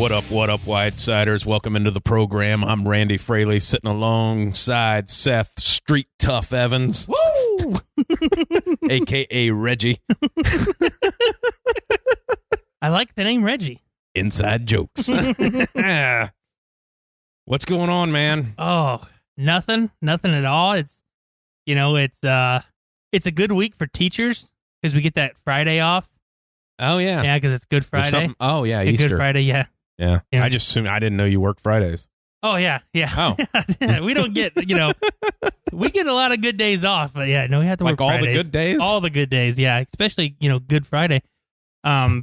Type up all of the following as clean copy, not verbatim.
What up, Widesiders? Welcome into the program. I'm Randy Fraley, sitting alongside Seth Street Tough Evans. Woo! A.K.A. Reggie. I like the name Reggie. Inside jokes. What's going on, man? Oh, nothing at all. It's a good week for teachers because we get that Friday off. Oh, yeah. Yeah, because it's Good Friday. Oh, yeah, Easter. Good Friday, yeah. Yeah. Yeah. I just assumed, I didn't know you worked Fridays. Oh, yeah. Oh. We don't get, we get a lot of good days off, but yeah, no, we have to work Like all Fridays. the good days? All the good days, yeah, especially, Good Friday. But,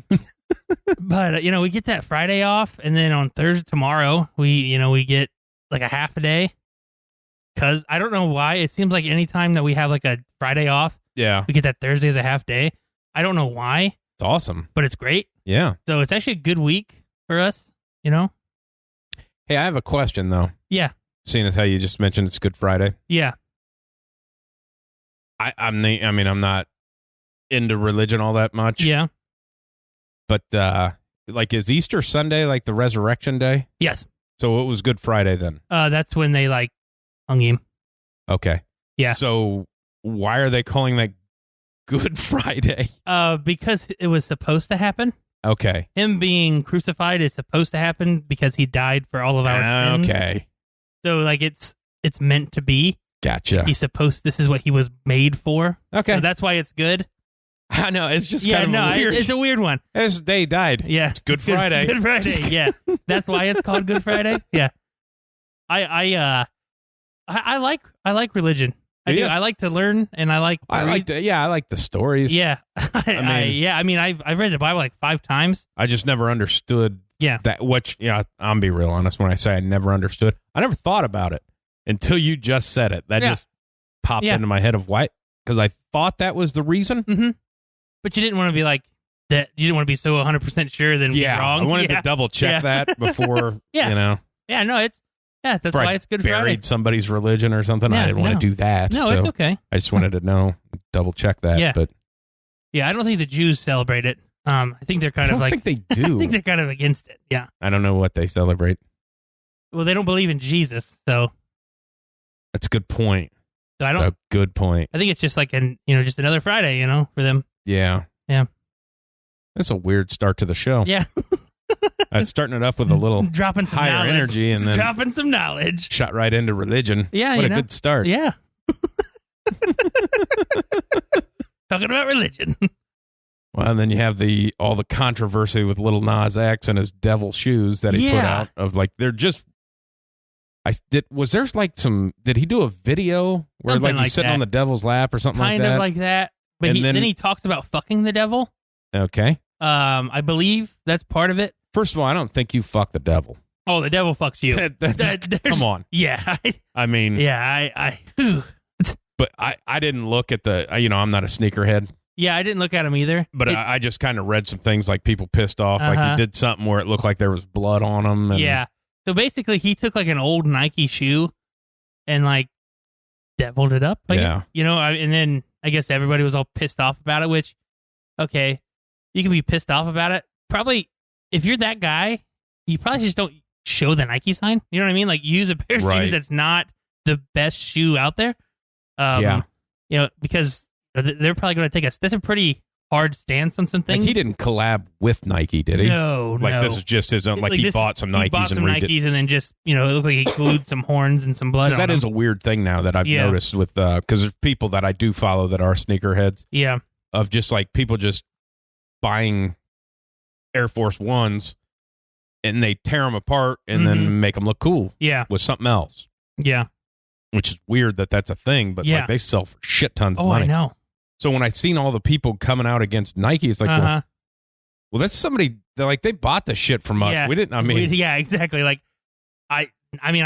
we get that Friday off, and then on Thursday, tomorrow, we get like a half a day. Because I don't know why, it seems like anytime that we have like a Friday off, Yeah. we get that Thursday as a half day. I don't know why, It's awesome. but it's great. Yeah. So it's actually a good week for us, Hey, I have a question, though. Yeah, Seeing as how you just mentioned it's Good Friday. yeah. I'm not into religion all that much. Yeah. But, like, is Easter Sunday like the resurrection day? Yes. So it was Good Friday then? That's when they hung him. Okay. Yeah. So why are they calling that Good Friday? Because it was supposed to happen. Okay. Him being crucified is supposed to happen because he died for all of our sins. Okay. So it's meant to be. Gotcha. This is what he was made for. Okay. So that's why it's good. I know. It's just kind of weird. It's a weird one. His day died. Yeah. It's Good Friday. Good Friday. Yeah. That's why it's called Good Friday. Yeah. I like religion. I do. Yeah. I like to learn, and I like the stories. Yeah. I've read the Bible like 5 times. I just never understood that, I'm be real honest when I say I never understood. I never thought about it until you just said it. That just popped into my head of why, because I thought that was the reason. Mm-hmm. But you didn't want to be like that. You didn't want to be so 100% sure then be wrong. I wanted to double check that before, Yeah, no, that's why it's Good Friday. Buried somebody's religion or something. Yeah, I didn't want to do that. No, so it's okay. I just wanted to know, double check that. Yeah. But yeah, I don't think the Jews celebrate it. I think they're kind of like. I don't think they do. I think they're kind of against it. Yeah. I don't know what they celebrate. Well, they don't believe in Jesus, so. That's a good point. So I don't. A good point. I think it's just like just another Friday, for them. Yeah. Yeah. That's a weird start to the show. Yeah. Starting it up with a little dropping some higher knowledge. energy and then dropping some knowledge. Shot right into religion. Yeah, what a good start. Yeah. Talking about religion. Well, and then you have all the controversy with Lil Nas X and his devil shoes that he put out of they're just. Was there did he do a video where Something he's sitting that. on the devil's lap or something kind like that? Kind of like that. But then he talks about fucking the devil. Okay. I believe that's part of it. First of all, I don't think you fuck the devil. Oh, the devil fucks you. Come on. Yeah. I mean. Yeah, But I didn't look at I'm not a sneakerhead. Yeah, I didn't look at him either. But I just kind of read some things like people pissed off. Like he did something where it looked like there was blood on him. And, yeah. So basically, he took an old Nike shoe and deviled it up. And then I guess everybody was all pissed off about it, which, okay, you can be pissed off about it. Probably, if you're that guy, you probably just don't show the Nike sign. You know what I mean? Use a pair of shoes that's not the best shoe out there. Because they're probably going to take that's a pretty hard stance on some things. He didn't collab with Nike, did he? No. This is just his own. He bought some Nikes. He bought some Nikes and then just, it looked like he glued some horns and some blood on them. That is a weird thing now that I've noticed with, because there's people that I do follow that are sneakerheads. Yeah. Of just people just buying Air Force Ones and they tear them apart and then make them look cool. Yeah. With something else. Yeah. Which is weird that that's a thing, but they sell for shit tons of money. I know. So when I seen all the people coming out against Nike, it's like, well, that's somebody that they bought the shit from us. Yeah. We didn't. Yeah, exactly. I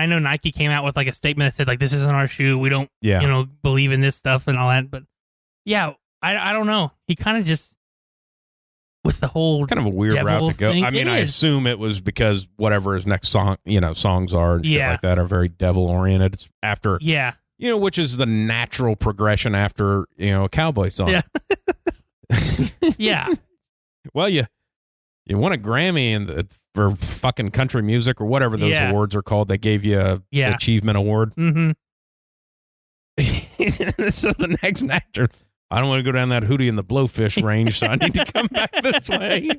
know Nike came out with a statement that said this isn't our shoe. We don't, believe in this stuff and all that. But yeah, I don't know. He kind of just with the whole kind of a weird route to go. Thing. I assume it was because whatever his next songs are and shit like that are very devil oriented. It's after which is the natural progression after a cowboy song. Yeah. Yeah. Well, you won a Grammy in the for fucking country music or whatever those awards are called. They gave you an achievement award. Mm-hmm. So the next actor, I don't want to go down that Hootie and the Blowfish range, so I need to come back this way.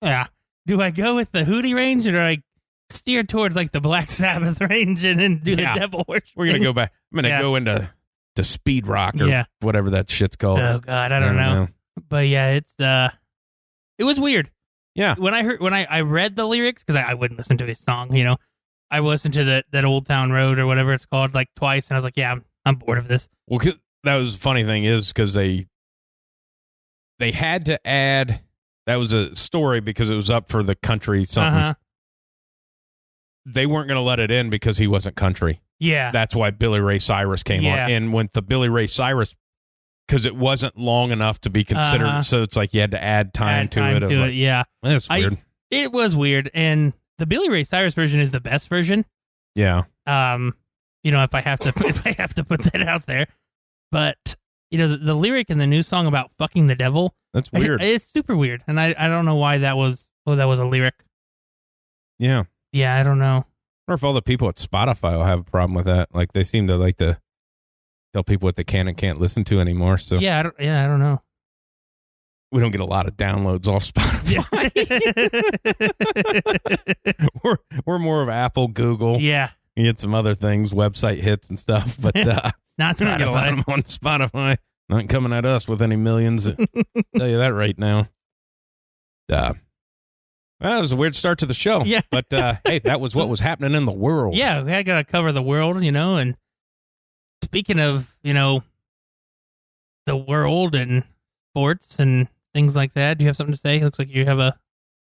Yeah. Do I go with the Hootie range, or do I steer towards like the Black Sabbath range and then do the Devil Worship? We're gonna go back. I'm gonna go into speed rock or whatever that shit's called. Oh God, I don't know. But yeah, it was weird. Yeah. When I read the lyrics, because I wouldn't listen to his song, you know, I listened to that Old Town Road or whatever it's called like twice, and I was like, yeah, I'm bored of this. Well, that was the funny thing is because they had to add, that was a story because it was up for the country something. Uh-huh. They weren't going to let it in because he wasn't country. Yeah. That's why Billy Ray Cyrus came on. And when the Billy Ray Cyrus, because it wasn't long enough to be considered, so it's like you had to add time to it. Yeah. That's weird. It was weird. And the Billy Ray Cyrus version is the best version. Yeah. You know, if I have to put that out there. But, you know, the lyric in the new song about fucking the devil. That's weird. It's super weird. And I don't know why that was a lyric. Yeah. Yeah, I don't know. I wonder if all the people at Spotify will have a problem with that. Like, they seem to like to tell people what they can and can't listen to anymore. So I don't know. We don't get a lot of downloads off Spotify. Yeah. we're more of Apple, Google. Yeah. You get some other things, website hits and stuff, but not Spotify. Get a lot of them on Spotify. Not coming at us with any millions. I'll tell you that right now. Well, it was a weird start to the show. Yeah. But hey, that was what was happening in the world. Yeah, we got to cover the world, you know. And speaking of, you know, the world and sports and things like that, do you have something to say? It looks like you have a...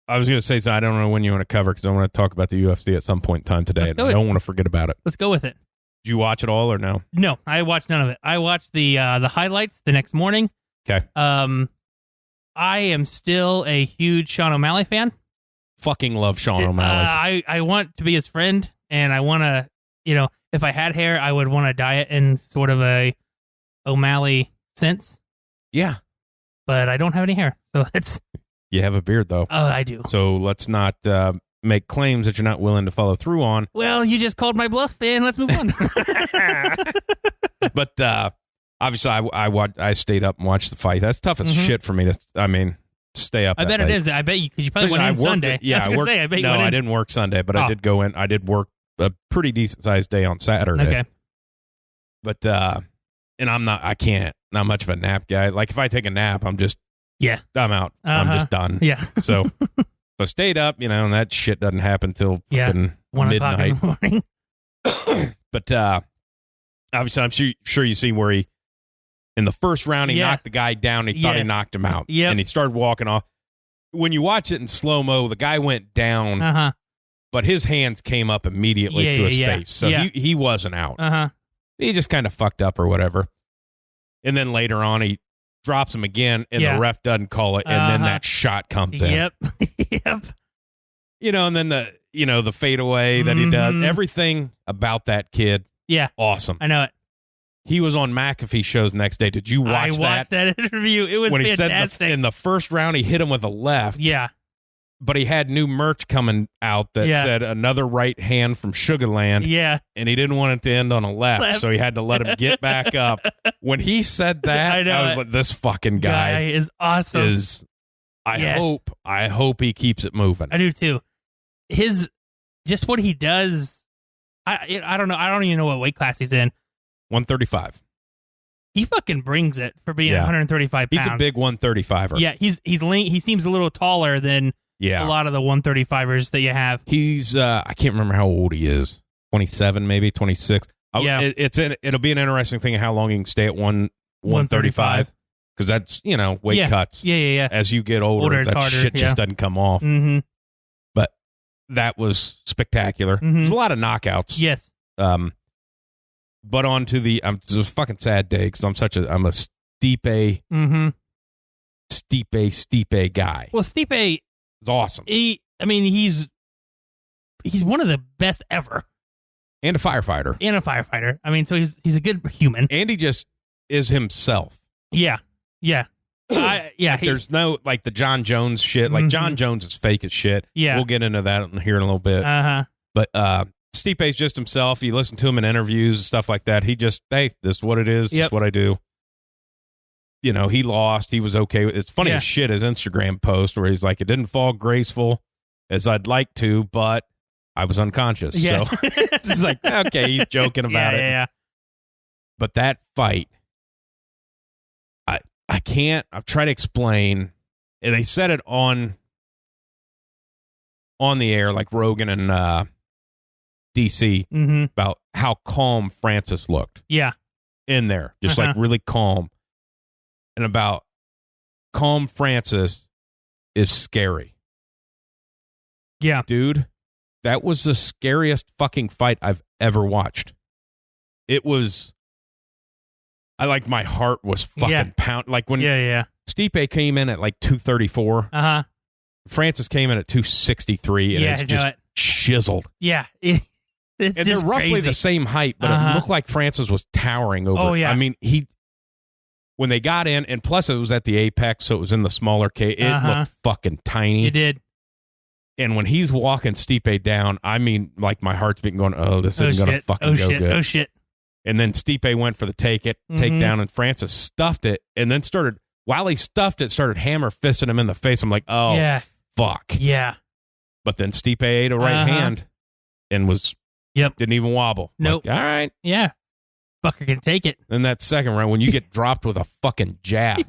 I was going to say, so I don't know when you want to cover because I want to talk about the UFC at some point in time today. And I don't want to forget about it. Let's go with it. Did you watch it all or no? No, I watched none of it. I watched the highlights the next morning. Okay. I am still a huge Sean O'Malley fan. Fucking love Sean O'Malley. I want to be his friend, and I want to, you know, if I had hair, I would want to dye it in sort of a O'Malley sense. Yeah. But I don't have any hair, so it's... You have a beard, though. Oh, I do. So let's not make claims that you're not willing to follow through on. Well, you just called my bluff, and let's move on. But obviously, I stayed up and watched the fight. That's tough as shit for me to, stay up. I bet it is. I bet you, because you probably went in Sunday. Yeah, I didn't work Sunday, but I did go in. I did work a pretty decent sized day on Saturday. Okay. But, and I can't, not much of a nap guy. Like, if I take a nap, I'm out. I'm just done. Yeah. So I stayed up, you know, and that shit doesn't happen till 1 o'clock in the morning. But obviously, I'm sure you see where he, in the first round, he knocked the guy down. He thought he knocked him out. Yep. And he started walking off. When you watch it in slow-mo, the guy went down, but his hands came up immediately to his face. So he wasn't out. He just kind of fucked up or whatever. And then later on, he drops him again, and the ref doesn't call it, and then that shot comes in. Yep. You know, and then the fadeaway that he does, everything about that kid, awesome. I know it. He was on McAfee shows next day. Did you watch that? I watched that interview. It was when fantastic. He said in the first round, he hit him with a left. Yeah. But he had new merch coming out that said another right hand from Sugarland. Yeah. And he didn't want it to end on a left, so he had to let him get back up. When he said that, I was like, this fucking guy is awesome. I hope he keeps it moving. I do too. Just what he does, I don't know. I don't even know what weight class he's in. 135. He fucking brings it for being 135 pounds. He's a big 135er. Yeah, he's lean. He seems a little taller than a lot of the 135ers that you have. He's I can't remember how old he is. 27, maybe 26. Yeah. It'll be an interesting thing how long he can stay at 135 because that's, weight cuts. Yeah. As you get older, that harder, shit just doesn't come off. Mm-hmm. But that was spectacular. Mm-hmm. There's a lot of knockouts. Yes. But on to it's a fucking sad day because I'm a Stipe, Stipe guy. Well, Stipe is awesome. He's one of the best ever. And a firefighter. I mean, so he's a good human. And he just is himself. Yeah. There's no, like, the John Jones shit. Like, John Jones is fake as shit. Yeah. We'll get into that here in a little bit. But Stipe's just himself. You listen to him in interviews and stuff like that. He just, hey, this is what it is. This is what I do. You know, he lost. He was okay. It's funny as shit, his Instagram post where he's like, it didn't fall graceful as I'd like to, but I was unconscious. Yeah. So it's like, okay, he's joking about it. Yeah. But that fight, I can't, I've tried to explain, and they said it on the air, like Rogan and DC, about how calm Francis looked. Yeah. In there, just like really calm. And about calm Francis is scary. Yeah. Dude, that was the scariest fucking fight I've ever watched. It was, my heart was fucking pound. Like when Stipe came in at like 234. Francis came in at 263 and it's just chiseled. Yeah. And just they're roughly crazy. the same height, but it looked like Francis was towering over. Oh, yeah. I mean, when they got in, and plus it was at the apex, so it was in the smaller cage. It looked fucking tiny. It did. And when he's walking Stipe down, I mean, like my heart's beating going, oh, this isn't going to fucking go good. Oh, shit. And then Stipe went for the takedown, and Francis stuffed it, and then while he stuffed it, started hammer fisting him in the face. I'm like, oh, fuck. Yeah. But then Stipe ate a right hand and didn't even wobble. Nope. Like, all right. Yeah. Fucker can take it. Then that second round, when you get dropped with a fucking jab.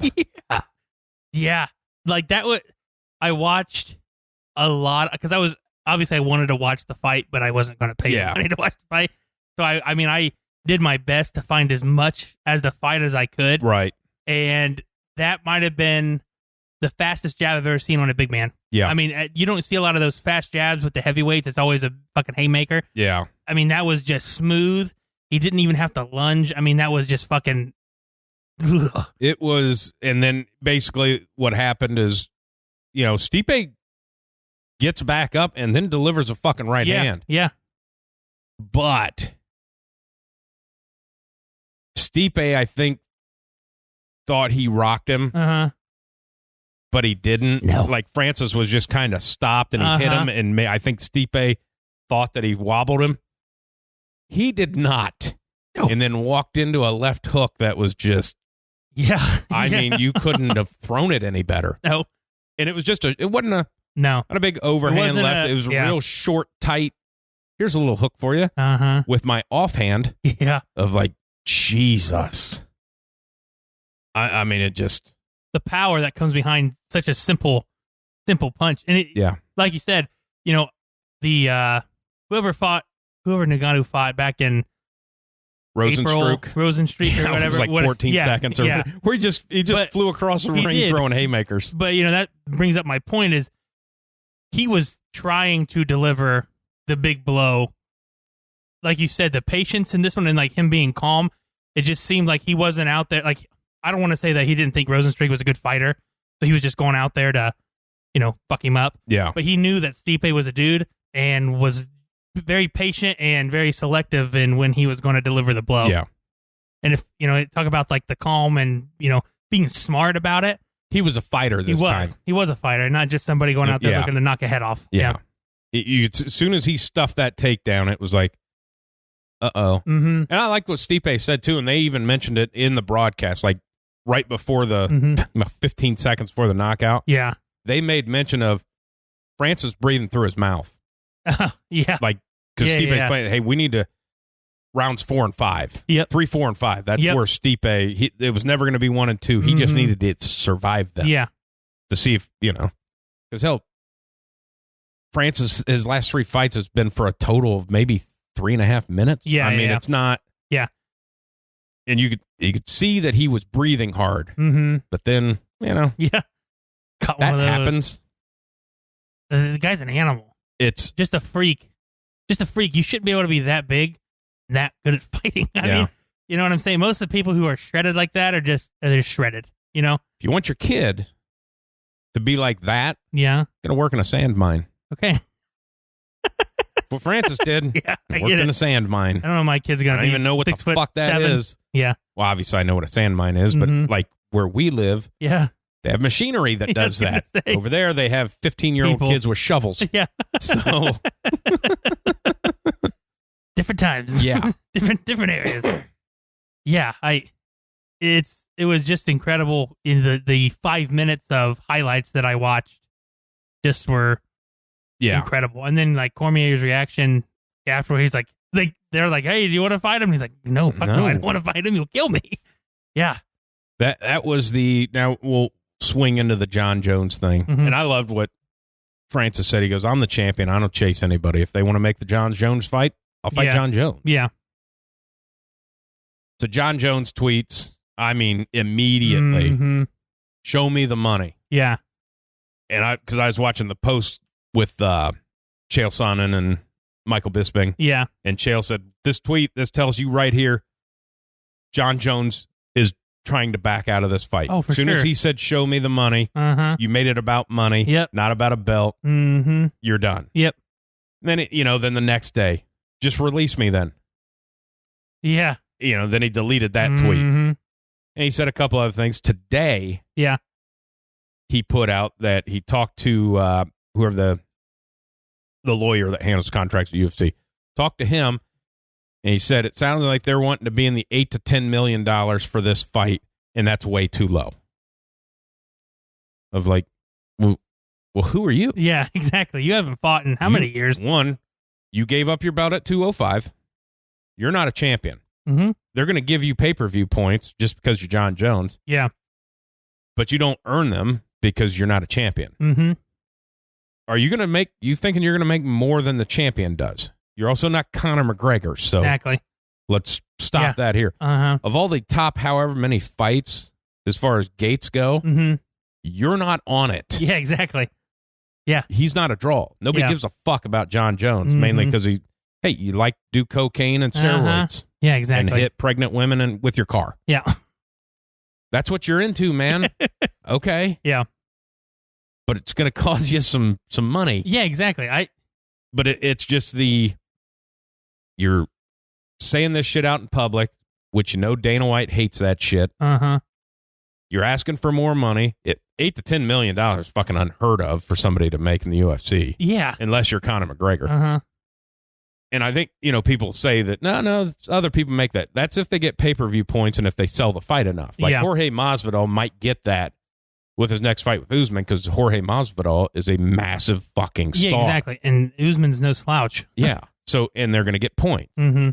Yeah. Like that I watched a lot because I wanted to watch the fight, but I wasn't going to pay money to watch the fight. So I did my best to find as much as the fight as I could. Right. And that might have been the fastest jab I've ever seen on a big man. Yeah. I mean, you don't see a lot of those fast jabs with the heavyweights. It's always a fucking haymaker. Yeah. I mean, that was just smooth. He didn't even have to lunge. I mean, that was just fucking. Ugh. It was, and then basically what happened is, Stipe gets back up and then delivers a fucking right hand. Yeah. But Stipe, I think, thought he rocked him. But he didn't. No. Like Francis was just kind of stopped and he hit him, and I think Stipe thought that he wobbled him. He did not. No. And then walked into a left hook that was just. Yeah. I mean, you couldn't have thrown it any better. No. And it was just it wasn't not a big overhand left. It was real short, tight. Here's a little hook for you. With my offhand. Yeah. Of like, Jesus. I mean, it just. The power that comes behind such a simple punch. And like you said, the whoever Ngannou fought back in Rosenstruck or whatever. It was like 14 seconds. Where he just flew across the ring throwing haymakers. But, that brings up my point is he was trying to deliver the big blow. Like you said, the patience in this one and like him being calm, it just seemed like he wasn't out there. Like, I don't want to say that he didn't think Rosenstruck was a good fighter, so he was just going out there to, fuck him up. Yeah. But he knew that Stipe was a dude and was very patient and very selective in when he was going to deliver the blow. Yeah. And if, talk about like the calm and, being smart about it. He was a fighter this time. He was a fighter, not just somebody going out there looking to knock a head off. Yeah. As soon as he stuffed that takedown, it was like, uh-oh. Mm-hmm. And I liked what Stipe said, too, and they even mentioned it in the broadcast, like right before the 15 seconds before the knockout. Yeah. They made mention of Francis breathing through his mouth. Yeah. Like, because Stipe's playing, hey, we need to, rounds 4 and 5. Yep. 3, 4, and 5. That's where Stipe, it was never going to be 1 and 2. He just needed to survive them. Yeah. To see if, because hell, Francis, his last 3 fights has been for a total of maybe 3.5 minutes. Yeah. I mean, it's not. Yeah. And you could see that he was breathing hard. Mm-hmm. But then, Yeah. that happens. The guy's an animal. It's just a freak. You shouldn't be able to be that big, and that good at fighting. I mean, you know what I'm saying? Most of the people who are shredded like that are just shredded, If you want your kid to be like that, gonna work in a sand mine. Okay. What Francis did. I worked in a sand mine. I don't know. My kid's gonna. I don't even know what the fuck that is. Yeah. Well, obviously I know what a sand mine is, but like where we live, They have machinery that does that. Over there, they have 15-year-old kids with shovels. Yeah. So different times. Yeah. different areas. Yeah, it was just incredible. In the 5 minutes of highlights that I watched, just were incredible. And then like Cormier's reaction afterward, he's like, they're like, "Hey, do you want to fight him?" He's like, "No, fuck no, I don't want to fight him. He'll kill me." Yeah. That was now we'll swing into the John Jones thing. Mm-hmm. And I loved what Francis said. He goes, "I'm the champion. I don't chase anybody. If they want to make the John Jones fight, I'll fight John Jones." Yeah. So John Jones tweets, immediately, "Show me the money." Yeah. And because I was watching the post with Chael Sonnen and Michael Bisping. Yeah. And Chael said, this tells you right here, John Jones is trying to back out of this fight. Oh, for sure. As soon as he said, "Show me the money," you made it about money, not about a belt. Mm-hmm. You're done. Yep. Then, then the next day, just release me then. Yeah. Then he deleted that tweet. And he said a couple other things. Today, he put out that he talked to whoever the lawyer that handles contracts at UFC. Talked to him, and he said it sounds like they're wanting to be in the $8 to $10 million for this fight, and that's way too low. Of like, well, who are you? Yeah, exactly. You haven't fought in how many years? One, you gave up your belt at 205. You're not a champion. Mm-hmm. They're going to give you pay-per-view points just because you're John Jones. Yeah. But you don't earn them because you're not a champion. Mm-hmm. Are you going to make, you thinking you're going to make more than the champion does? You're also not Conor McGregor, so exactly. Let's stop that here. Uh-huh. Of all the top however many fights as far as gates go, you're not on it. Yeah, exactly. Yeah. He's not a draw. Nobody gives a fuck about John Jones, mainly because you like to do cocaine and steroids. Yeah, exactly. And hit pregnant women with your car. Yeah. That's what you're into, man. Okay. Yeah. But it's going to cost you some money. Yeah, exactly. But it's just you're saying this shit out in public, which Dana White hates that shit. Uh-huh. You're asking for more money. $8 to $10 million is fucking unheard of for somebody to make in the UFC. Yeah. Unless you're Conor McGregor. Uh-huh. And I think, people say that, no, other people make that. That's if they get pay-per-view points and if they sell the fight enough. Like Jorge Masvidal might get that with his next fight with Usman because Jorge Masvidal is a massive fucking star. Yeah, exactly. And Usman's no slouch. Yeah. So, and they're going to get points. Mm-hmm.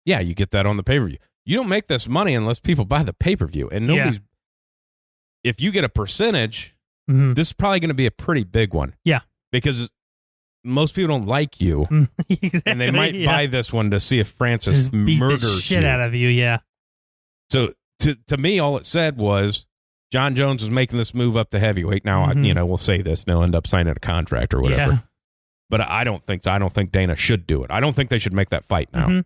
Yeah, you get that on the pay-per-view. You don't make this money unless people buy the pay-per-view. And nobody's... If you get a percentage, this is probably going to be a pretty big one. Yeah. Because most people don't like you. Exactly, and they might buy this one to see if Francis murders the shit out of you, yeah. So, to me, all it said was John Jones was making this move up to heavyweight. Now, we'll say this, and they'll end up signing a contract or whatever. Yeah. But I don't think so. I don't think Dana should do it. I don't think they should make that fight now.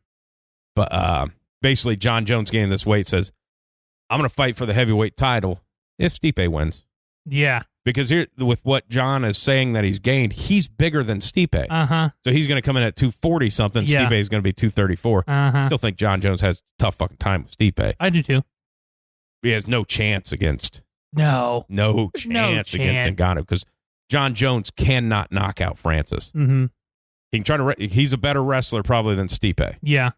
But basically, John Jones gaining this weight says, I'm going to fight for the heavyweight title if Stipe wins. Yeah. Because here, with what John is saying that he's gained, he's bigger than Stipe. Uh-huh. So he's going to come in at 240-something. Yeah. Stipe is going to be 234. Uh-huh. Still think John Jones has a tough fucking time with Stipe. I do too. He has no chance against... No chance against Ngannou because John Jones cannot knock out Francis. Mm-hmm. He can try to. He's a better wrestler probably than Stipe. Yeah,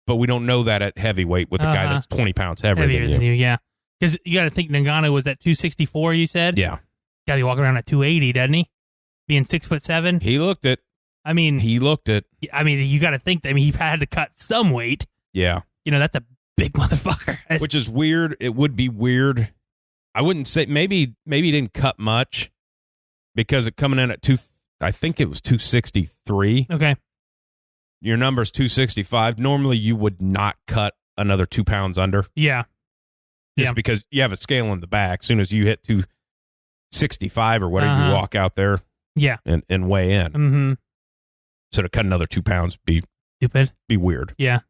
but we don't know that at heavyweight with a guy that's 20 pounds heavier than you. Yeah, because you got to think Ngannou was at 264. You said, yeah, got to be walking around at 280, doesn't he? Being 6'7". He looked it. I mean, he looked it. I mean, you got to think that he had to cut some weight. Yeah, that's a big motherfucker. Which is weird. It would be weird. I wouldn't say maybe he didn't cut much because it coming in at I think it was 263. Okay. Your number's 265. Normally you would not cut another 2 pounds under. Yeah. Just because you have a scale in the back. As soon as you hit 265 or whatever, you walk out there and weigh in. Mm-hmm. So to cut another 2 pounds be weird. Yeah.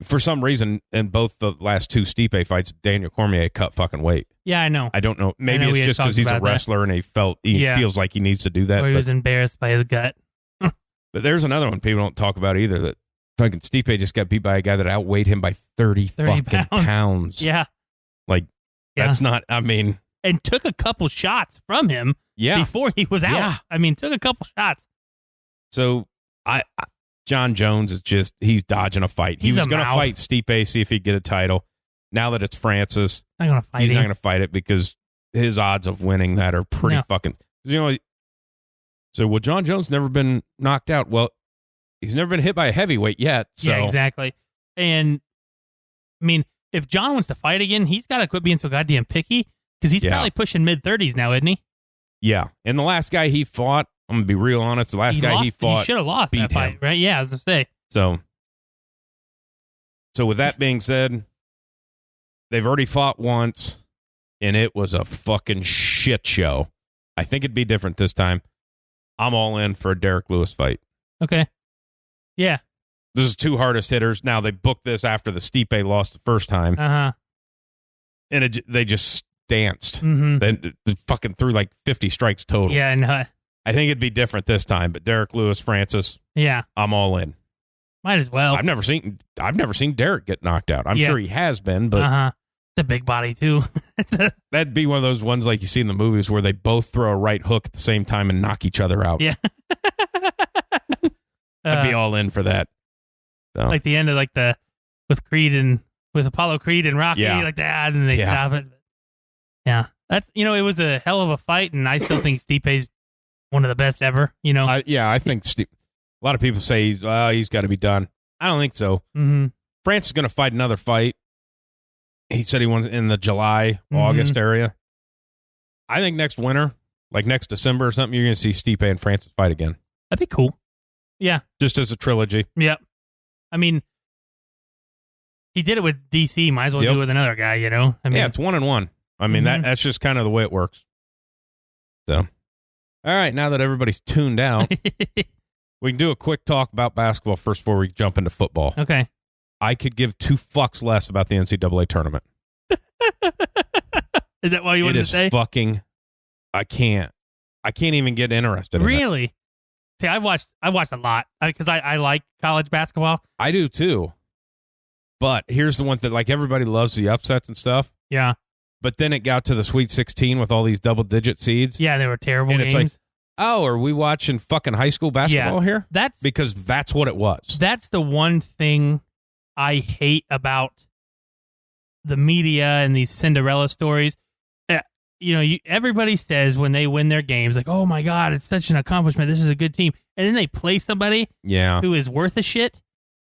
For some reason, in both the last two Stipe fights, Daniel Cormier cut fucking weight. Yeah, I know. I don't know. Maybe it's just because he's a wrestler and he feels like he needs to do that. Or he was embarrassed by his gut. But there's another one people don't talk about either, that fucking Stipe just got beat by a guy that outweighed him by 30 fucking pounds. Yeah. Like, That's not, I mean. And took a couple shots from him before he was out. Yeah. I mean, took a couple shots. So, John Jones is just, he's dodging a fight. He was going to fight Stipe, see if he'd get a title. Now that it's Francis, he's not going to fight it because his odds of winning that are pretty fucking, so, well, John Jones never been knocked out. Well, he's never been hit by a heavyweight yet. So. Yeah, exactly. And, I mean, if John wants to fight again, he's got to quit being so goddamn picky because he's probably pushing mid-30s now, isn't he? Yeah. And the last guy he fought, I'm going to be real honest, the last guy he fought, he should have lost that fight, right? Yeah, I was going to say. So with that being said, they've already fought once, and it was a fucking shit show. I think it'd be different this time. I'm all in for a Derek Lewis fight. Okay. Yeah. This is two hardest hitters. Now, they booked this after the Stipe lost the first time. Uh-huh. And they just danced. Mm-hmm. They fucking threw like 50 strikes total. Yeah, no. I think it'd be different this time, but Derek Lewis, Francis, I'm all in. Might as well. I've never seen Derek get knocked out. I'm sure he has been, but it's a big body too. That'd be one of those ones like you see in the movies where they both throw a right hook at the same time and knock each other out. Yeah. I'd be all in for that. So. Like the end of with Apollo Creed and Rocky, like that, and they stop it. Yeah. That's, it was a hell of a fight, and I still think Stipe's one of the best ever, I think a lot of people say he's got to be done. I don't think so. Mm-hmm. France is going to fight another fight. He said he wants in the July, August area. I think next winter, like next December or something, you're going to see Stipe and Francis fight again. That'd be cool. Yeah. Just as a trilogy. Yep. I mean, he did it with DC. Might as well do it with another guy, I mean, it's 1-1. I mean, that's just kind of the way it works. So, all right, now that everybody's tuned out, we can do a quick talk about basketball first before we jump into football. Okay. I could give two fucks less about the NCAA tournament. Is that why you wanted to say? It is fucking, I can't even get interested in it. Really? See, I watched a lot because I like college basketball. I do too. But here's the one thing, like everybody loves the upsets and stuff. Yeah. But then it got to the Sweet 16 with all these double-digit seeds. Yeah, they were terrible and games. It's like, oh, are we watching fucking high school basketball here? Because that's what it was. That's the one thing I hate about the media and these Cinderella stories. Everybody says when they win their games, like, oh my God, it's such an accomplishment. This is a good team. And then they play somebody who is worth a shit.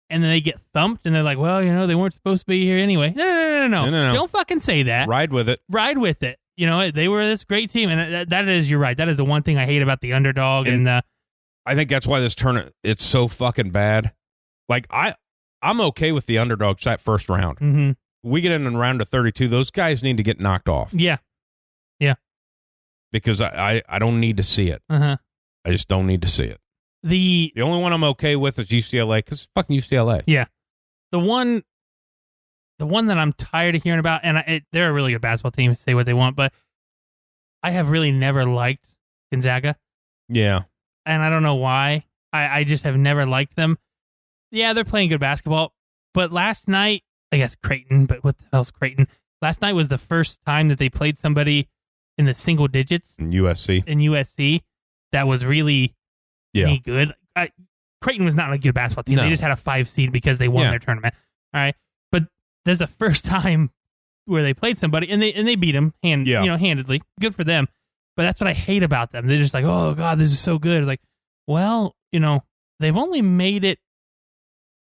And then they get thumped, and they're like, well, they weren't supposed to be here anyway. No. Don't fucking say that. Ride with it. They were this great team. And that is, you're right. That is the one thing I hate about the underdog. And I think that's why this tournament, it's so fucking bad. Like, I'm okay with the underdogs that first round. Mm-hmm. We get in round of 32. Those guys need to get knocked off. Yeah. Because I don't need to see it. Uh-huh. I just don't need to see it. The only one I'm okay with is UCLA, because it's fucking UCLA. Yeah. The one that I'm tired of hearing about, and they're a really good basketball team, say what they want, but I have really never liked Gonzaga. Yeah. And I don't know why. I just have never liked them. Yeah, they're playing good basketball, but last night, I guess Creighton, but what the hell's Creighton? Last night was the first time that they played somebody in the single digits. In USC. That was really... any good. Creighton was not a good basketball team. No. They just had a 5 seed because they won their tournament. All right, but there's the first time where they played somebody and they beat them handedly. Good for them. But that's what I hate about them. They're just like, oh God, this is so good. It's like, well, they've only made it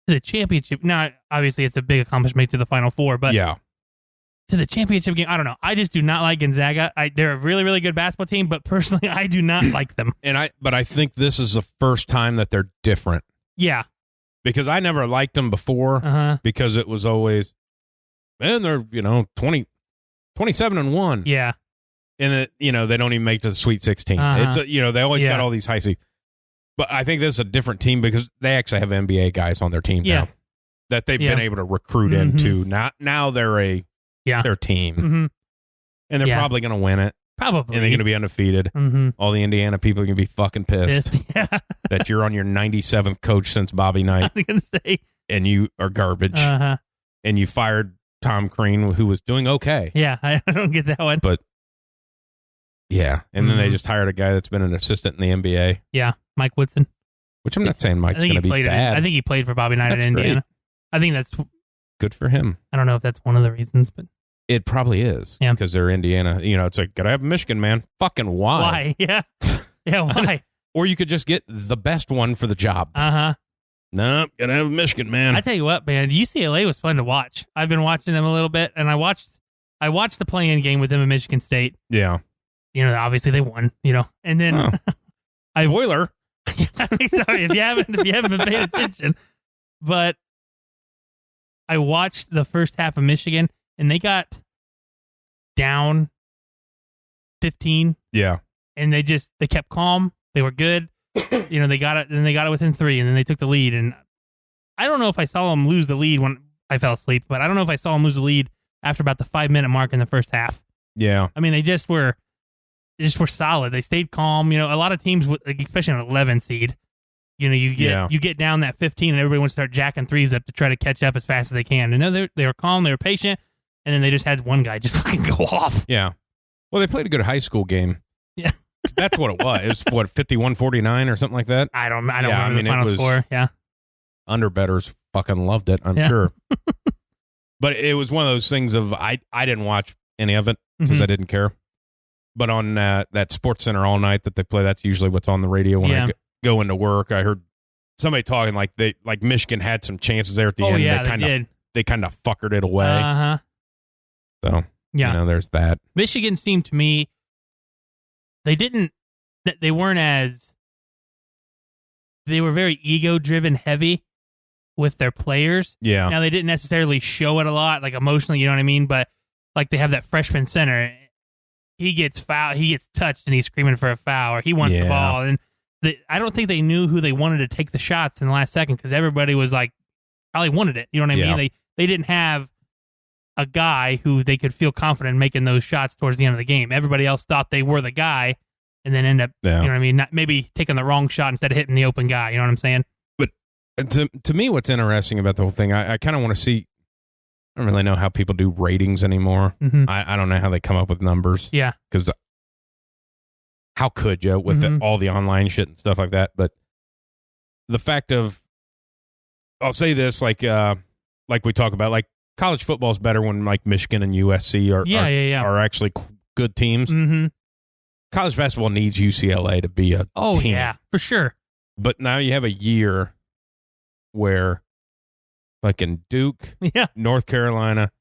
to the championship. Now, obviously, it's a big accomplishment to the Final Four, but to the championship game, I don't know. I just do not like Gonzaga. They're a really, really good basketball team, but personally, I do not like them. But I think this is the first time that they're different. Yeah. Because I never liked them before because it was always, man, they're, 27-1. Yeah. And, they don't even make it to the Sweet 16. It's, they always got all these high seeds. But I think this is a different team because they actually have NBA guys on their team now that they've been able to recruit into. Now they're their team. Mm-hmm. And they're probably going to win it. Probably. And they're going to be undefeated. Mm-hmm. All the Indiana people are going to be fucking pissed that you're on your 97th coach since Bobby Knight. I was going to say. And you are garbage. Uh-huh. And you fired Tom Crean, who was doing okay. Yeah, I don't get that one. But, yeah. And then they just hired a guy that's been an assistant in the NBA. Yeah, Mike Woodson. Which I'm not saying Mike's going to be bad. I think he played for Bobby Knight at Indiana. Great. I think that's... good for him. I don't know if that's one of the reasons, but... It probably is. Yeah. Because they're Indiana. You know, it's like, gotta have Michigan, man. Fucking why? Why? Yeah. Yeah, why? Or you could just get the best one for the job. Uh-huh. No, gotta have Michigan, man. I tell you what, man, UCLA was fun to watch. I've been watching them a little bit, and I watched the play-in game with them at Michigan State. Yeah. You know, obviously they won, you know. And then Spoiler. Sorry, if you haven't been paying attention. But I watched the first half of Michigan, and they got down 15. Yeah. And they kept calm. They were good. You know, they got it, and they got it within 3, and then they took the lead. And I don't know if I saw them lose the lead when I fell asleep, but I don't know if I saw them lose the lead after about the 5-minute mark in the first half. Yeah. I mean, they just were solid. They stayed calm. You know, a lot of teams, especially an 11 seed, you know, you get down that 15, and everybody wants to start jacking threes up to try to catch up as fast as they can. And they were calm, they were patient, and then they just had one guy just fucking go off. Yeah. Well, they played a good high school game. Yeah. That's what it was. It was, 51-49 or something like that? I don't remember the final score. Yeah. Underbettors fucking loved it, I'm sure. But it was one of those things of, I didn't watch any of it because I didn't care. But on that Sports Center all night that they play, that's usually what's on the radio when I go into work. I heard somebody talking like Michigan had some chances there at the end. Yeah, they kind of fuckered it away. Uh-huh. So, you know, there's that. Michigan seemed to me, they were very ego-driven heavy with their players. Yeah. Now, they didn't necessarily show it a lot, like emotionally, you know what I mean? But, like, they have that freshman center. He gets fouled, he gets touched, and he's screaming for a foul, or he wants the ball. And I don't think they knew who they wanted to take the shots in the last second because everybody was, like, probably wanted it. You know what I mean? They didn't have a guy who they could feel confident in making those shots towards the end of the game. Everybody else thought they were the guy and then end up, you know what I mean, not, maybe taking the wrong shot instead of hitting the open guy. You know what I'm saying? But to me, what's interesting about the whole thing, I kind of want to see, I don't really know how people do ratings anymore. Mm-hmm. I don't know how they come up with numbers. Yeah. Because how could you with all the online shit and stuff like that? But the fact of, I'll say this, like we talk about, like, college football is better when like Michigan and USC are actually good teams. Mm-hmm. College basketball needs UCLA to be a team. Yeah, for sure. But now you have a year where like in Duke, North Carolina,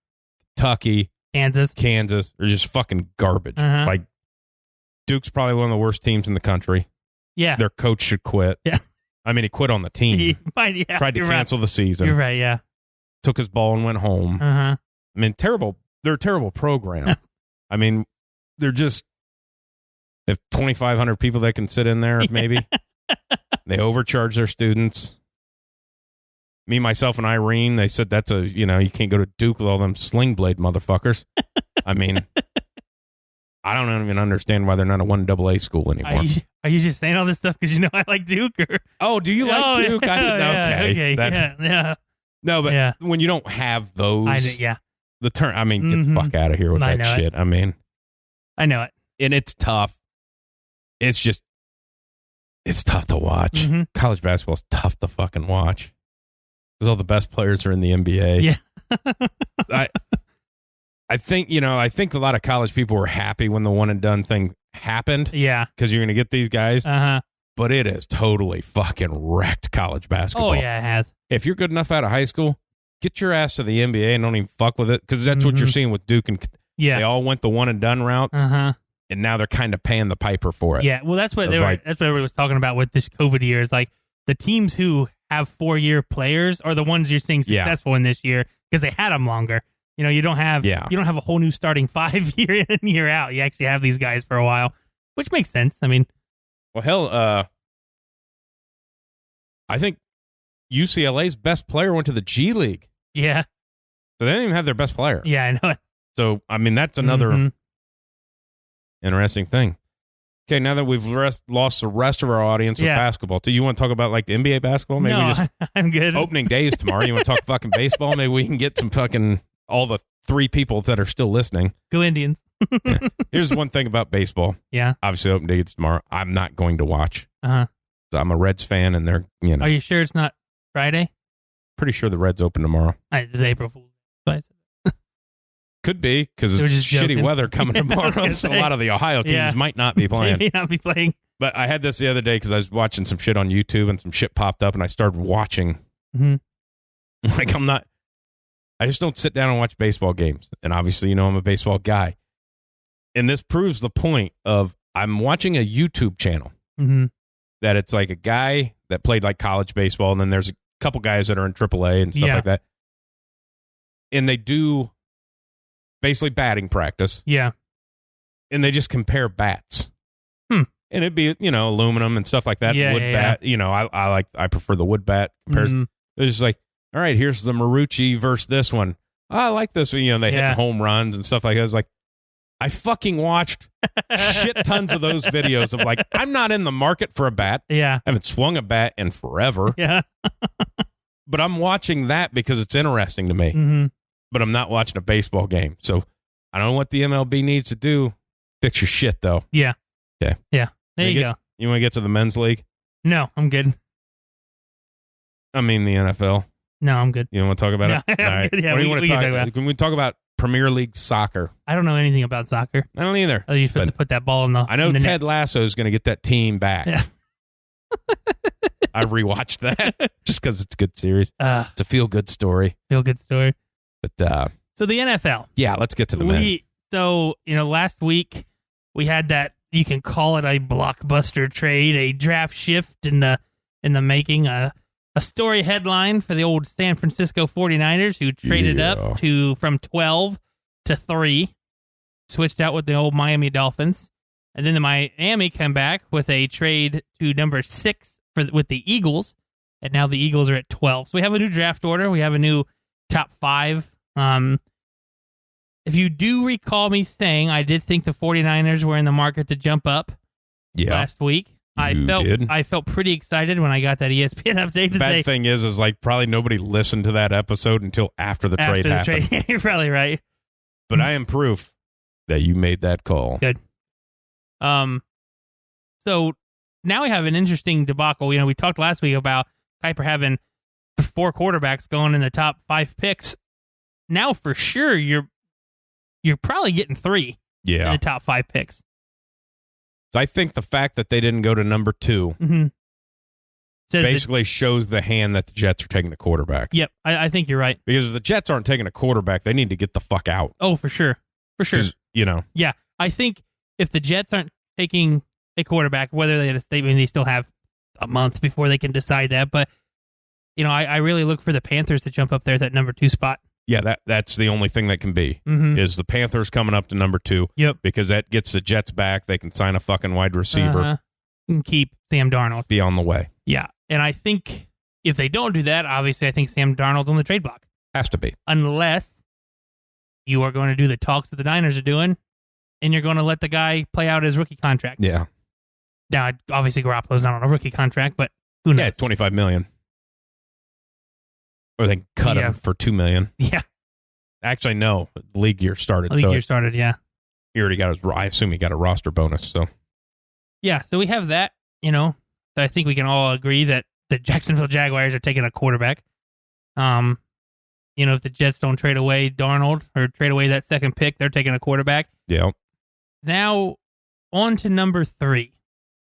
Kentucky, Kansas are just fucking garbage. Uh-huh. Like Duke's probably one of the worst teams in the country. Yeah. Their coach should quit. Yeah. I mean, he quit on the team. He might, tried to cancel the season. You're right, yeah. Took his ball and went home. Uh-huh. I mean, they're a terrible program. I mean, they're just, they have 2,500 people that can sit in there, maybe. They overcharge their students. Me, myself, and Irene, they said that's you can't go to Duke with all them sling blade motherfuckers. I mean, I don't even understand why they're not a 1AA school anymore. Are you just saying all this stuff because you know I like Duke? Or? Oh, do you like Duke? Okay. Yeah. No, but when you don't have those, the turn. I mean, get the fuck out of here with that shit. I mean, I know it, and it's tough. It's tough to watch. Mm-hmm. College basketball is tough to fucking watch because all the best players are in the NBA. Yeah, I think a lot of college people were happy when the one and done thing happened. Yeah, because you're going to get these guys. Uh-huh. But it has totally fucking wrecked college basketball. Oh, yeah, it has. If you're good enough out of high school, get your ass to the NBA and don't even fuck with it, because that's what you're seeing with Duke. And they all went the one-and-done route, and now they're kind of paying the piper for it. Yeah, well, that's what that's what everybody was talking about with this COVID year. Is like the teams who have 4-year players are the ones you're seeing successful in this year because they had them longer. You know, you don't have a whole new starting 5 year in and year out. You actually have these guys for a while, which makes sense. I mean, well, hell, I think UCLA's best player went to the G League. Yeah. So they didn't even have their best player. Yeah, I know it. So, I mean, that's another interesting thing. Okay, now that we've lost the rest of our audience with basketball, do you want to talk about like the NBA basketball? Maybe I'm good. Opening days tomorrow. You want to talk fucking baseball? Maybe we can get some fucking all the 3 people that are still listening. Go Indians. Yeah. Here's one thing about baseball. Yeah. Obviously, open day is tomorrow. I'm not going to watch. Uh-huh. So I'm a Reds fan, and they're, Are you sure it's not Friday? Pretty sure the Reds open tomorrow. It's April Fool's Day. Could be, because it's shitty joking. weather coming tomorrow, so a lot of the Ohio teams might not be playing. They may not be playing. But I had this the other day because I was watching some shit on YouTube, and some shit popped up, and I started watching. Mm-hmm. Like, I just don't sit down and watch baseball games. And obviously, I'm a baseball guy. And this proves the point of I'm watching a YouTube channel that it's like a guy that played like college baseball, and then there's a couple guys that are in AAA and stuff like that. And they do basically batting practice. Yeah. And they just compare bats. And it'd be, aluminum and stuff like that. Yeah, wood bat. I prefer the wood bat comparison. It's just like, all right, here's the Marucci versus this one. Oh, I like this one. They hit home runs and stuff like that. It's like, I fucking watched shit tons of those videos of like, I'm not in the market for a bat. Yeah. I haven't swung a bat in forever. Yeah. But I'm watching that because it's interesting to me. But I'm not watching a baseball game. So I don't know what the MLB needs to do. Fix your shit, though. Yeah. Okay. Yeah. There you go. You want to get to the men's league? No, I'm good. I mean, the NFL. No, I'm good. You don't want to talk about it? All right. Yeah, what do you want to talk about? Can we talk about Premier League soccer? I don't know anything about soccer. I don't either. Are you supposed to put that ball in the I know the Ted net? Lasso is going to get that team back. Yeah. I rewatched that just because it's a good series. It's a feel-good story. Feel-good story. But so the NFL. Yeah, let's get to the men. So, last week we had that, you can call it a blockbuster trade, a draft shift in the making, a story headline for the old San Francisco 49ers, who traded up from 12 to 3, switched out with the old Miami Dolphins. And then the Miami came back with a trade to number 6 with the Eagles, and now the Eagles are at 12. So we have a new draft order. We have a new top 5. If you do recall me saying, I did think the 49ers were in the market to jump up last week. I felt pretty excited when I got that ESPN update. The bad thing is like probably nobody listened to that episode until after the trade happened. You're probably right. But I am proof that you made that call. Good. So now we have an interesting debacle. We talked last week about Kuiper having 4 quarterbacks going in the top 5 picks. Now for sure you're probably getting 3 in the top 5 picks. So I think the fact that they didn't go to number 2 basically shows the hand that the Jets are taking a quarterback. Yep, I think you're right. Because if the Jets aren't taking a quarterback, they need to get the fuck out. Oh, for sure. For sure. Yeah, I think if the Jets aren't taking a quarterback, whether they still have a month before they can decide that, but I really look for the Panthers to jump up there at that number 2 spot. Yeah, that's the only thing that can be, is the Panthers coming up to number 2. Yep. Because that gets the Jets back. They can sign a fucking wide receiver. And keep Sam Darnold. Be on the way. Yeah. And I think if they don't do that, obviously I think Sam Darnold's on the trade block. Has to be. Unless you are going to do the talks that the Niners are doing, and you're going to let the guy play out his rookie contract. Yeah. Now, obviously Garoppolo's not on a rookie contract, but who knows? Yeah, $25 million. Or they cut him for $2 million. Yeah. Actually, no. League year started. Yeah. He already got I assume he got a roster bonus. So. Yeah, so we have that, So I think we can all agree that the Jacksonville Jaguars are taking a quarterback. If the Jets don't trade away Darnold or trade away that second pick, they're taking a quarterback. Yeah. Now, on to number 3.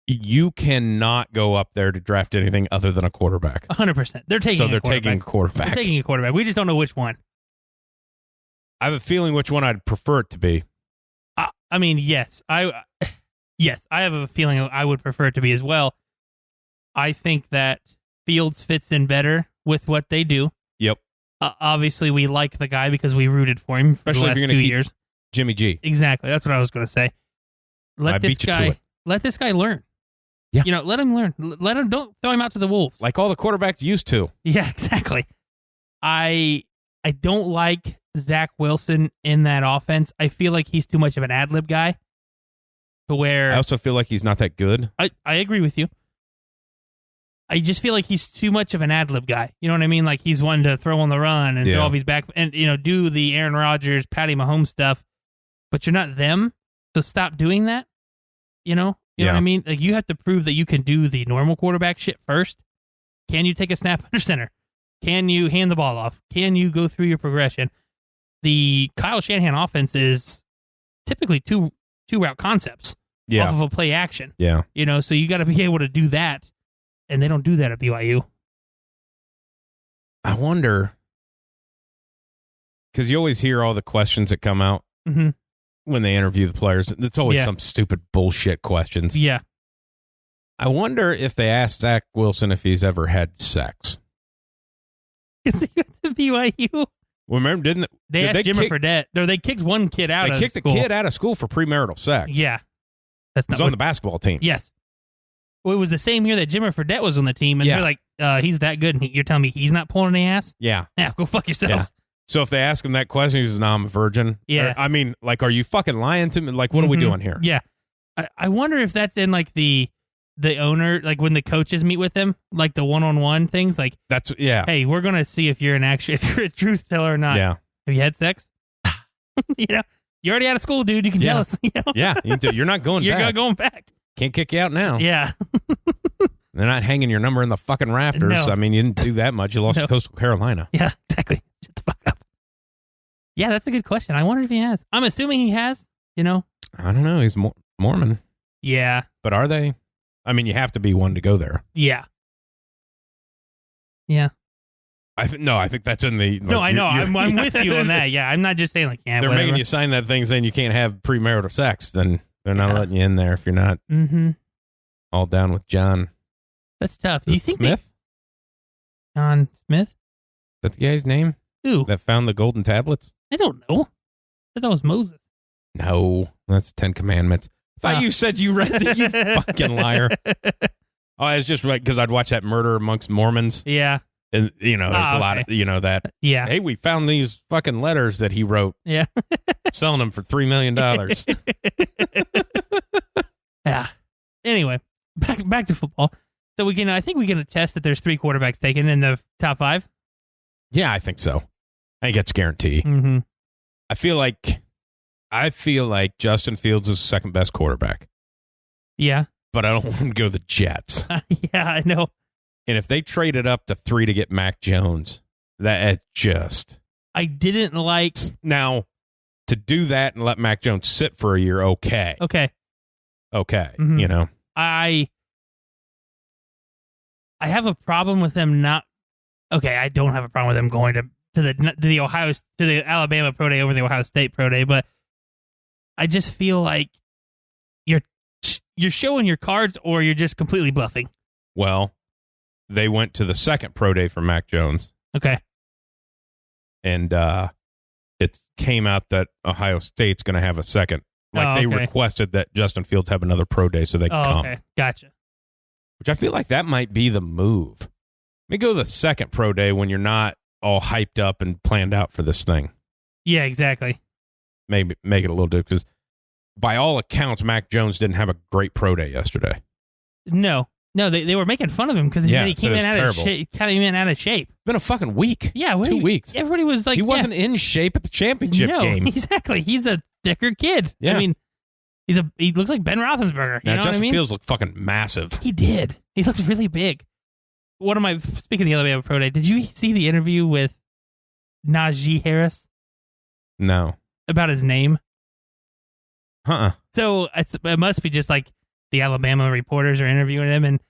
You cannot go up there to draft anything other than a quarterback. 100%. They're taking a quarterback. They're taking a quarterback. We just don't know which one. I have a feeling which one I'd prefer it to be. I mean, yes. I have a feeling I would prefer it to be as well. I think that Fields fits in better with what they do. Yep. Obviously, we like the guy because we rooted for him for the last 2 years. Jimmy G. Exactly. That's what I was going to say. Let this guy learn. Yeah. Let him learn. Don't throw him out to the wolves. Like all the quarterbacks used to. Yeah, exactly. I don't like Zach Wilson in that offense. I feel like he's too much of an ad-lib guy. To where I also feel like he's not that good. I agree with you. I just feel like he's too much of an ad-lib guy. You know what I mean? Like he's one to throw on the run and throw off his back and, do the Aaron Rodgers, Patty Mahomes stuff, but you're not them. So stop doing that. You know what I mean? Like you have to prove that you can do the normal quarterback shit first. Can you take a snap under center? Can you hand the ball off? Can you go through your progression? The Kyle Shanahan offense is typically two route concepts off of a play action. Yeah. So you got to be able to do that, and they don't do that at BYU. I wonder, because you always hear all the questions that come out when they interview the players. It's always some stupid bullshit questions. Yeah. I wonder if they asked Zach Wilson if he's ever had sex. Is he at the BYU? Well, remember, they asked Jimmer Fredette? No, they kicked one kid out of school. They kicked a kid out of school for premarital sex. Yeah. That's not on the basketball team. Yes. Well, it was the same year that Jimmer Fredette was on the team, and they're like, he's that good, and you're telling me he's not pulling any ass? Yeah. Yeah, go fuck yourself. Yeah. So if they ask him that question, he says, no, I'm a virgin. Yeah. I mean, like, are you fucking lying to me? Like, what are we doing here? Yeah. I wonder if that's in, like, the owner, like, when the coaches meet with him, like, the one-on-one things, like, hey, we're going to see if you're if you're a truth teller or not. Yeah. Have you had sex? You're already out of school, dude. You can tell us. Yeah. You're not going back. You're not going back. Can't kick you out now. Yeah. They're not hanging your number in the fucking rafters. No. I mean, you didn't do that much. You lost to Coastal Carolina. Yeah, exactly. Shut the fuck up. Yeah, that's a good question. I wonder if he has. I'm assuming he has, I don't know. He's Mormon. Yeah. But are they? I mean, you have to be one to go there. Yeah. Yeah. I think that's in the... No, I know. I'm with you on that. Yeah, I'm not just saying, like, they're whatever. making you sign that thing saying you can't have premarital sex. Then they're not letting you in there if you're not all down with John. That's tough. Do you think Smith? John Smith? Is that the guy's name? Who? That found the golden tablets? I don't know. I thought that was Moses. No, that's 10 Commandments. I thought you said you read it, you fucking liar. Oh, it's just right because I'd watch that Murder Amongst Mormons. Yeah. And, there's a lot of, that. Yeah. Hey, we found these fucking letters that he wrote. Yeah. Selling them for $3 million. Yeah. Anyway, back to football. So I think we can attest that there's 3 quarterbacks taken in the top 5. Yeah, I think so. I think it's guaranteed. Mm-hmm. I feel like Justin Fields is the second best quarterback. Yeah. But I don't want him to go to the Jets. Yeah, I know. And if they traded up to 3 to get Mac Jones, I didn't like... Now, to do that and let Mac Jones sit for a year, okay. Okay. Mm-hmm. I have a problem with them not... Okay, I don't have a problem with them going to the Alabama Pro Day over the Ohio State Pro Day, but I just feel like you're showing your cards or you're just completely bluffing. Well, they went to the second Pro Day for Mac Jones. Okay. And it came out that Ohio State's going to have a second. They requested that Justin Fields have another Pro Day so they can come. Okay, gotcha. Which I feel like that might be the move. Let me go to the second Pro Day when you're not all hyped up and planned out for this thing. Yeah, exactly. Maybe make it a little different because by all accounts, Mac Jones didn't have a great Pro Day yesterday. No, they were making fun of him because he came in out of shape. It's been a fucking week. Yeah, 2 weeks. Everybody was like, he wasn't in shape at the championship game. Exactly. He's a thicker kid. Yeah. I mean, he looks like Ben Roethlisberger. You know Justin what I mean? Fields looked fucking massive. He did. He looked really big. Speaking of the Alabama Pro Day, did you see the interview with Najee Harris? No. About his name? So it must be just like the Alabama reporters are interviewing him, and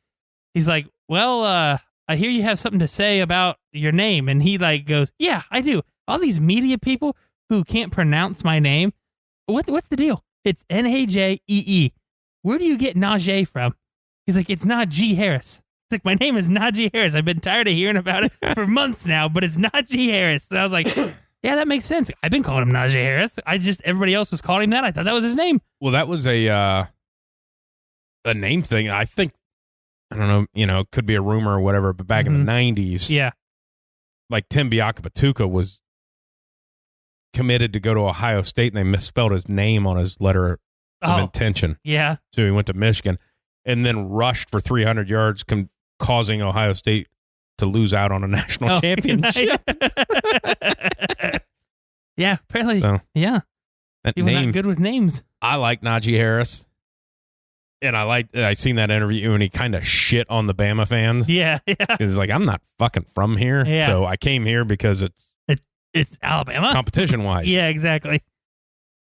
he's like, well, I hear you have something to say about your name. And he goes, yeah, I do. All these media people who can't pronounce my name, what's the deal? It's Najee. Where do you get Najee from? He's like, it's Najee Harris. It's like, my name is Najee Harris. I've been tired of hearing about it for months now, but it's Najee Harris. So I was like, yeah, that makes sense. I've been calling him Najee Harris. Everybody else was calling him that. I thought that was his name. Well, that was a name thing. I think, I don't know, it could be a rumor or whatever, but back in the 90s, yeah, like Tim Biakabatuka was committed to go to Ohio State and they misspelled his name on his letter of intention. Yeah. So he went to Michigan and then rushed for 300 yards, causing Ohio State to lose out on a national championship. Yeah, apparently. So, yeah. People not good with names. I like Najee Harris. And I seen that interview and he kind of shit on the Bama fans. Yeah. He's like, I'm not fucking from here. Yeah. So I came here because it's Alabama. Competition-wise. Yeah, exactly. If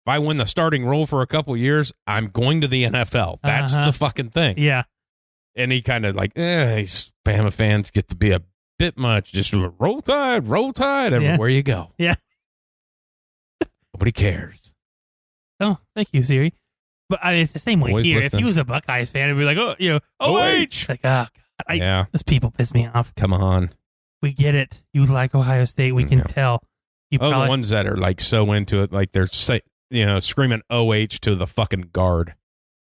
I win the starting role for a couple years, I'm going to the NFL. That's the fucking thing. Yeah. And he kind of like, these Bama fans get to be a bit much. Just roll tide everywhere you go. Yeah. Nobody cares. Oh, thank you, Siri. But I mean, it's the same way here. If he was a Buckeyes fan, it'd be like, OH. Like, oh, God. Those people piss me off. Come on. We get it. You like Ohio State. We can tell. The ones that are like so into it, like they're screaming OH to the fucking guard.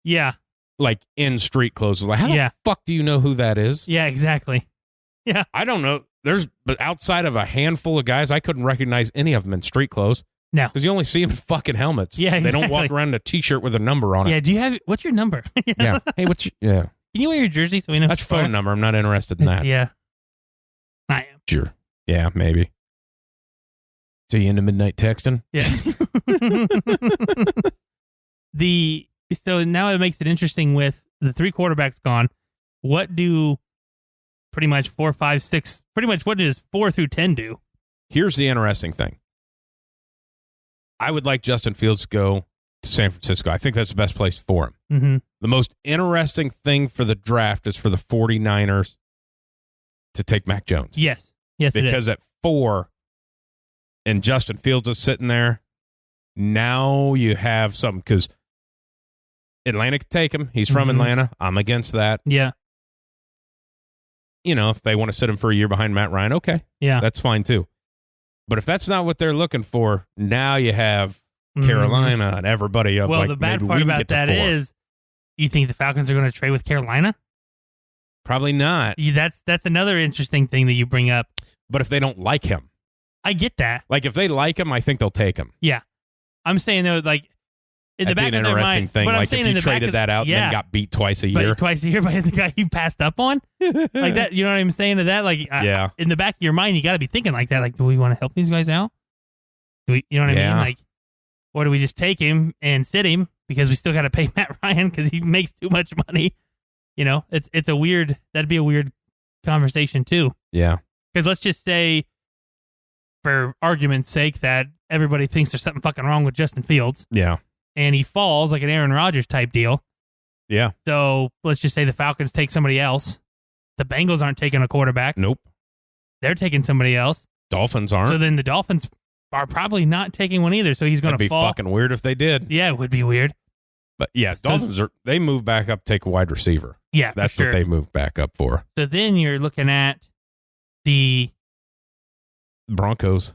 Yeah. Like in street clothes. Like, how the fuck do you know who that is? Yeah, exactly. Yeah. I don't know. But outside of a handful of guys, I couldn't recognize any of them in street clothes. No. Because you only see them in fucking helmets. Yeah, exactly. They don't walk around in a t-shirt with a number on it. Yeah, what's your number? Yeah. Hey, Can you wear your jersey so we know? That's your phone number. I'm not interested in that. Yeah. I am. Sure. Yeah, maybe. So you into midnight texting? Yeah. So now it makes it interesting with the 3 quarterbacks gone. What do pretty much 4, 5, 6, pretty much what does 4 through 10 do? Here's the interesting thing. I would like Justin Fields to go to San Francisco. I think that's the best place for him. Mm-hmm. The most interesting thing for the draft is for the 49ers to take Mac Jones. Yes. Yes, because at 4, and Justin Fields is sitting there, now you have something, because Atlanta could take him. He's from Atlanta. I'm against that. Yeah. If they want to sit him for a year behind Matt Ryan, okay. Yeah. That's fine too. But if that's not what they're looking for, now you have Carolina and everybody up. Well, the bad part about that is, you think the Falcons are going to trade with Carolina? Probably not. That's another interesting thing that you bring up. But if they don't like him, I get that. Like if they like him, I think they'll take him. Yeah, I'm saying though, like in the back of their mind, thing. But like if you traded that out and then got beat twice a year, by the guy you passed up on, like that. You know what I'm saying to that? Like, in the back of your mind, you got to be thinking like that. Like, do we want to help these guys out? You know what I mean? Like, or do we just take him and sit him because we still got to pay Matt Ryan because he makes too much money? It's a weird. That'd be a weird conversation too. Yeah. Because let's just say, for argument's sake, that everybody thinks there's something fucking wrong with Justin Fields. Yeah. And he falls like an Aaron Rodgers type deal. Yeah. So let's just say the Falcons take somebody else. The Bengals aren't taking a quarterback. Nope. They're taking somebody else. Dolphins aren't. So then the Dolphins are probably not taking one either. So he's going to fall. That'd be fucking weird if they did. Yeah, it would be weird. But yeah, Dolphins they move back up, take a wide receiver. Yeah, that's what they move back up for. So then you're looking at the Broncos.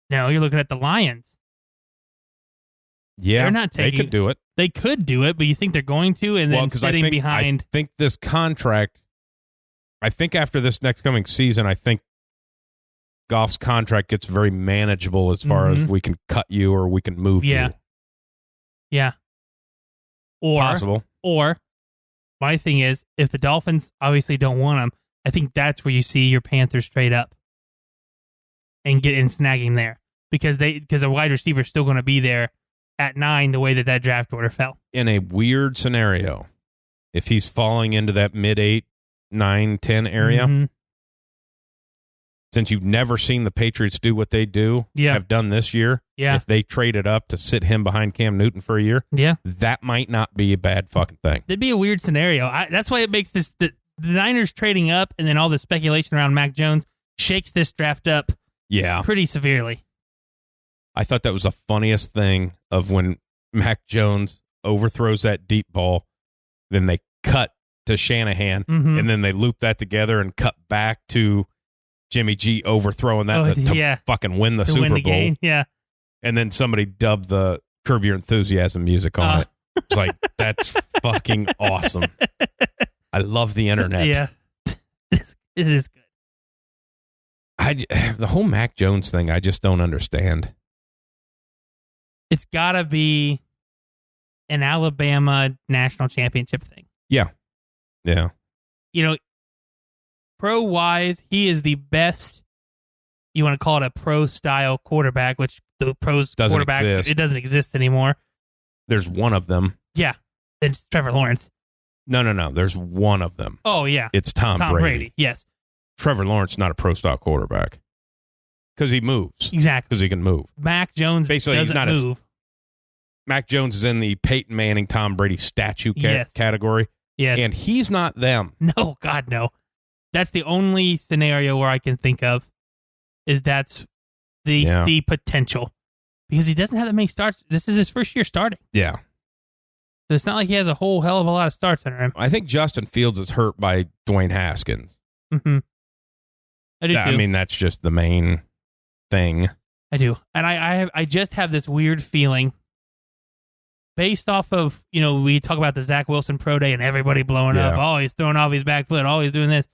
No, you're looking at the Lions. Yeah, they're not taking. They could do it. They could do it, but you think they're going to, and then sitting behind. I think this contract. I think after this next coming season, I think Goff's contract gets very manageable as far as we can cut you or we can move you. Yeah. Or possible. Or my thing is, if the Dolphins obviously don't want him, I think that's where you see your Panthers trade up and get in snagging there because a wide receiver is still going to be there at 9 the way that draft order fell. In a weird scenario, if he's falling into that mid 8, 9, 10 area, since you've never seen the Patriots do what they have done this year, if they traded up to sit him behind Cam Newton for a year, that might not be a bad fucking thing. That'd be a weird scenario. That's why it makes the Niners trading up and then all the speculation around Mac Jones shakes this draft up pretty severely. I thought that was the funniest thing of when Mac Jones overthrows that deep ball, then they cut to Shanahan, and then they loop that together and cut back to Jimmy G overthrowing that to fucking win the Super Bowl. Game. Yeah. And then somebody dubbed the Curb Your Enthusiasm music on it. It's like, that's fucking awesome. I love the internet. Yeah. It is good. The whole Mac Jones thing, I just don't understand. It's got to be an Alabama national championship thing. Yeah. Yeah. pro-wise, he is the best. You want to call it a pro-style quarterback, which the pros quarterbacks, it doesn't exist anymore. There's one of them. Yeah, it's Trevor Lawrence. No. There's one of them. Oh, yeah. It's Tom Brady. Yes. Trevor Lawrence, not a pro-style quarterback. Because he moves. Exactly. Because he can move. Mac Jones basically doesn't move. Mac Jones is in the Peyton Manning, Tom Brady statue category. Yes. And he's not them. No, God, no. That's the only scenario where I can think of is that's the potential. Because he doesn't have that many starts. This is his first year starting. Yeah. So it's not like he has a whole hell of a lot of starts under him. I think Justin Fields is hurt by Dwayne Haskins. Mm-hmm. I do too. I mean, that's just the main thing. I do. And I just have this weird feeling based off of, we talk about the Zach Wilson pro day and everybody blowing up. Oh, he's throwing off his back foot. Oh, he's doing this.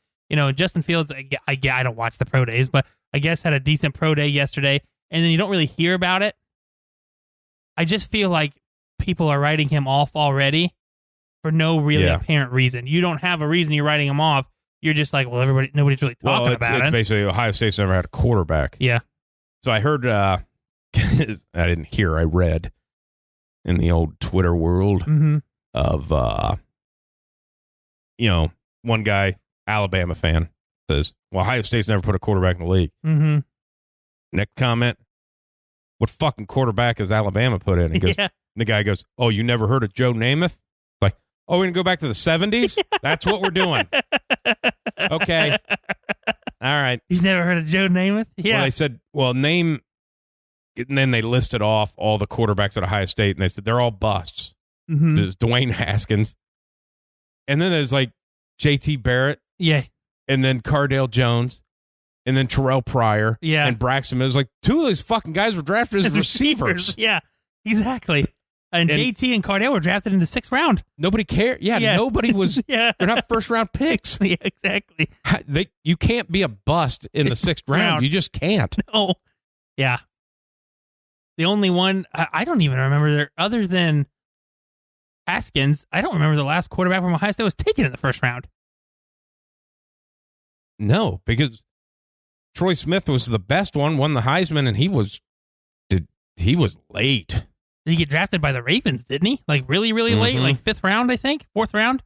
Justin Fields, I don't watch the pro days, but I guess had a decent pro day yesterday. And then you don't really hear about it. I just feel like people are writing him off already for no really apparent reason. You don't have a reason you're writing him off. You're just like, well, nobody's really talking about it. It's basically Ohio State's never had a quarterback. Yeah. So I heard, I didn't hear, I read in the old Twitter world of, one guy, Alabama fan, says, well, Ohio State's never put a quarterback in the league. Mm-hmm. Next comment, what fucking quarterback has Alabama put in? He goes, the guy goes, oh, you never heard of Joe Namath? Like, oh, we're going to go back to the 70s? That's what we're doing. Okay. All right. You've never heard of Joe Namath? Yeah. Well, they said, name, and then they listed off all the quarterbacks at Ohio State, and they said they're all busts. Mm-hmm. There's Dwayne Haskins. And then there's like J.T. Barrett. Yeah. And then Cardale Jones. And then Terrell Pryor. Yeah. And Braxton Mills. Like, two of these fucking guys were drafted as receivers. Yeah, exactly. And JT and Cardale were drafted in the 6th round. Nobody cared. Yeah, nobody was. They're not first-round picks. Yeah, exactly. You can't be a bust in the 6th round. You just can't. No. Yeah. The only one, I don't even remember there, other than Haskins, I don't remember the last quarterback from Ohio State was taken in the 1st round. No, because Troy Smith was the best one, won the Heisman, and he was late. Did he get drafted by the Ravens, didn't he? Like really, really late, like 5th round, I think, 4th round.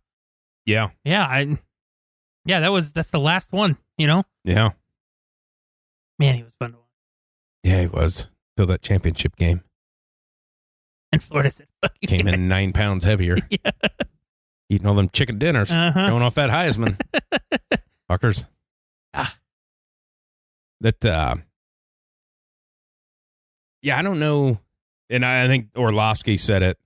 Yeah. Yeah, that's the last one, Yeah. Man, he was fun to watch. Yeah, he was. Till that championship game. And Florida said, came in 9 pounds heavier. Yeah. Eating all them chicken dinners. Going off that Heisman. Fuckers. That, I don't know. And I think Orlovsky said it.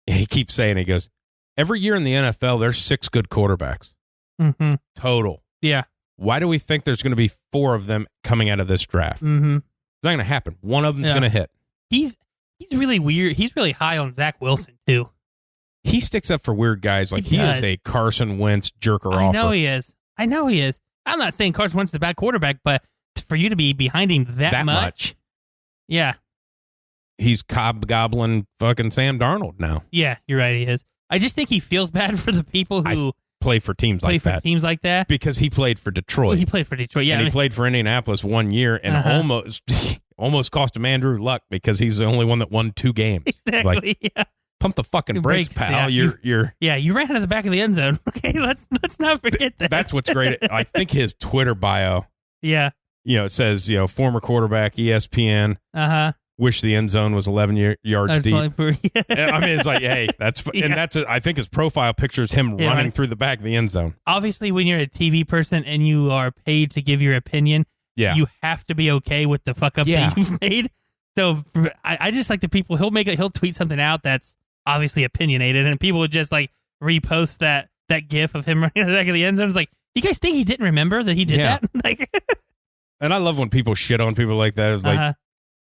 He keeps saying, he goes, every year in the NFL, there's 6 good quarterbacks. Mm-hmm. Total. Yeah. Why do we think there's going to be 4 of them coming out of this draft? Mm-hmm. It's not going to happen. One of them's going to hit. He's really weird. He's really high on Zach Wilson, too. He sticks up for weird guys. Like, he is a Carson Wentz jerker offer. I know he is. I'm not saying Carson Wentz is a bad quarterback, but for you to be behind him that much. Yeah. He's gobbling fucking Sam Darnold now. Yeah, you're right, he is. I just think he feels bad for the people who play for teams like that. Because he played for Detroit. Well, he played for Detroit, yeah. And he played for Indianapolis 1 year and almost cost him Andrew Luck because he's the only one that won 2 games. Exactly, yeah. Pump the fucking brakes, pal. Yeah. You ran out of the back of the end zone. Okay, let's not forget that. That's what's great. I think his Twitter bio. Yeah. It says, former quarterback, ESPN. Wish the end zone was 11 yards deep. I mean, it's like, hey, I think his profile picture is him running through the back of the end zone. Obviously, when you're a TV person and you are paid to give your opinion, you have to be okay with the fuck up that you've made. So I just like the people, he'll tweet something out that's obviously opinionated, and people would just like repost that gif of him running to the back of the end zone. It's like, you guys think he didn't remember that he did that? Like, and I love when people shit on people like that. It's like,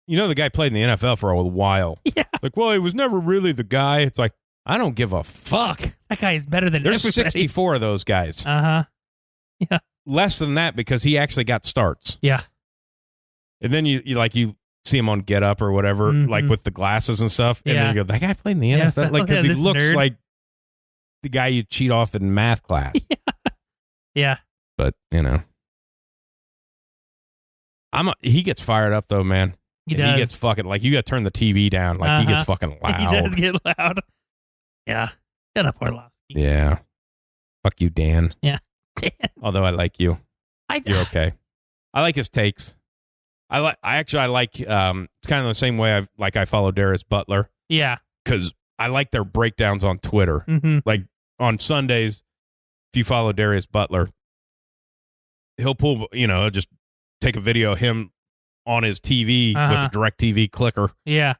the guy played in the NFL for a while. Yeah. Like, well, he was never really the guy. It's like, I don't give a fuck. That guy is better than There's everybody. 64 of those guys. Yeah. Less than that because he actually got starts. Yeah. And then you see him on Get Up or whatever, like with the glasses and stuff. And then you go, that guy played in the NFL? Like, because he looks like the guy you cheat off in math class. Yeah. But, he gets fired up, though, man. He does. He gets fucking, like, you got to turn the TV down. Like, he gets fucking loud. He does get loud. Yeah. Shut up, Orlovsky. Yeah. Fuck you, Dan. Yeah. Dan. Although I like you. You're okay. I like his takes. I like, it's kind of the same way I follow Darius Butler. Yeah. Because I like their breakdowns on Twitter. Mm-hmm. Like, on Sundays, if you follow Darius Butler, he'll pull, just take a video of him on his TV with a DirecTV clicker. Yeah.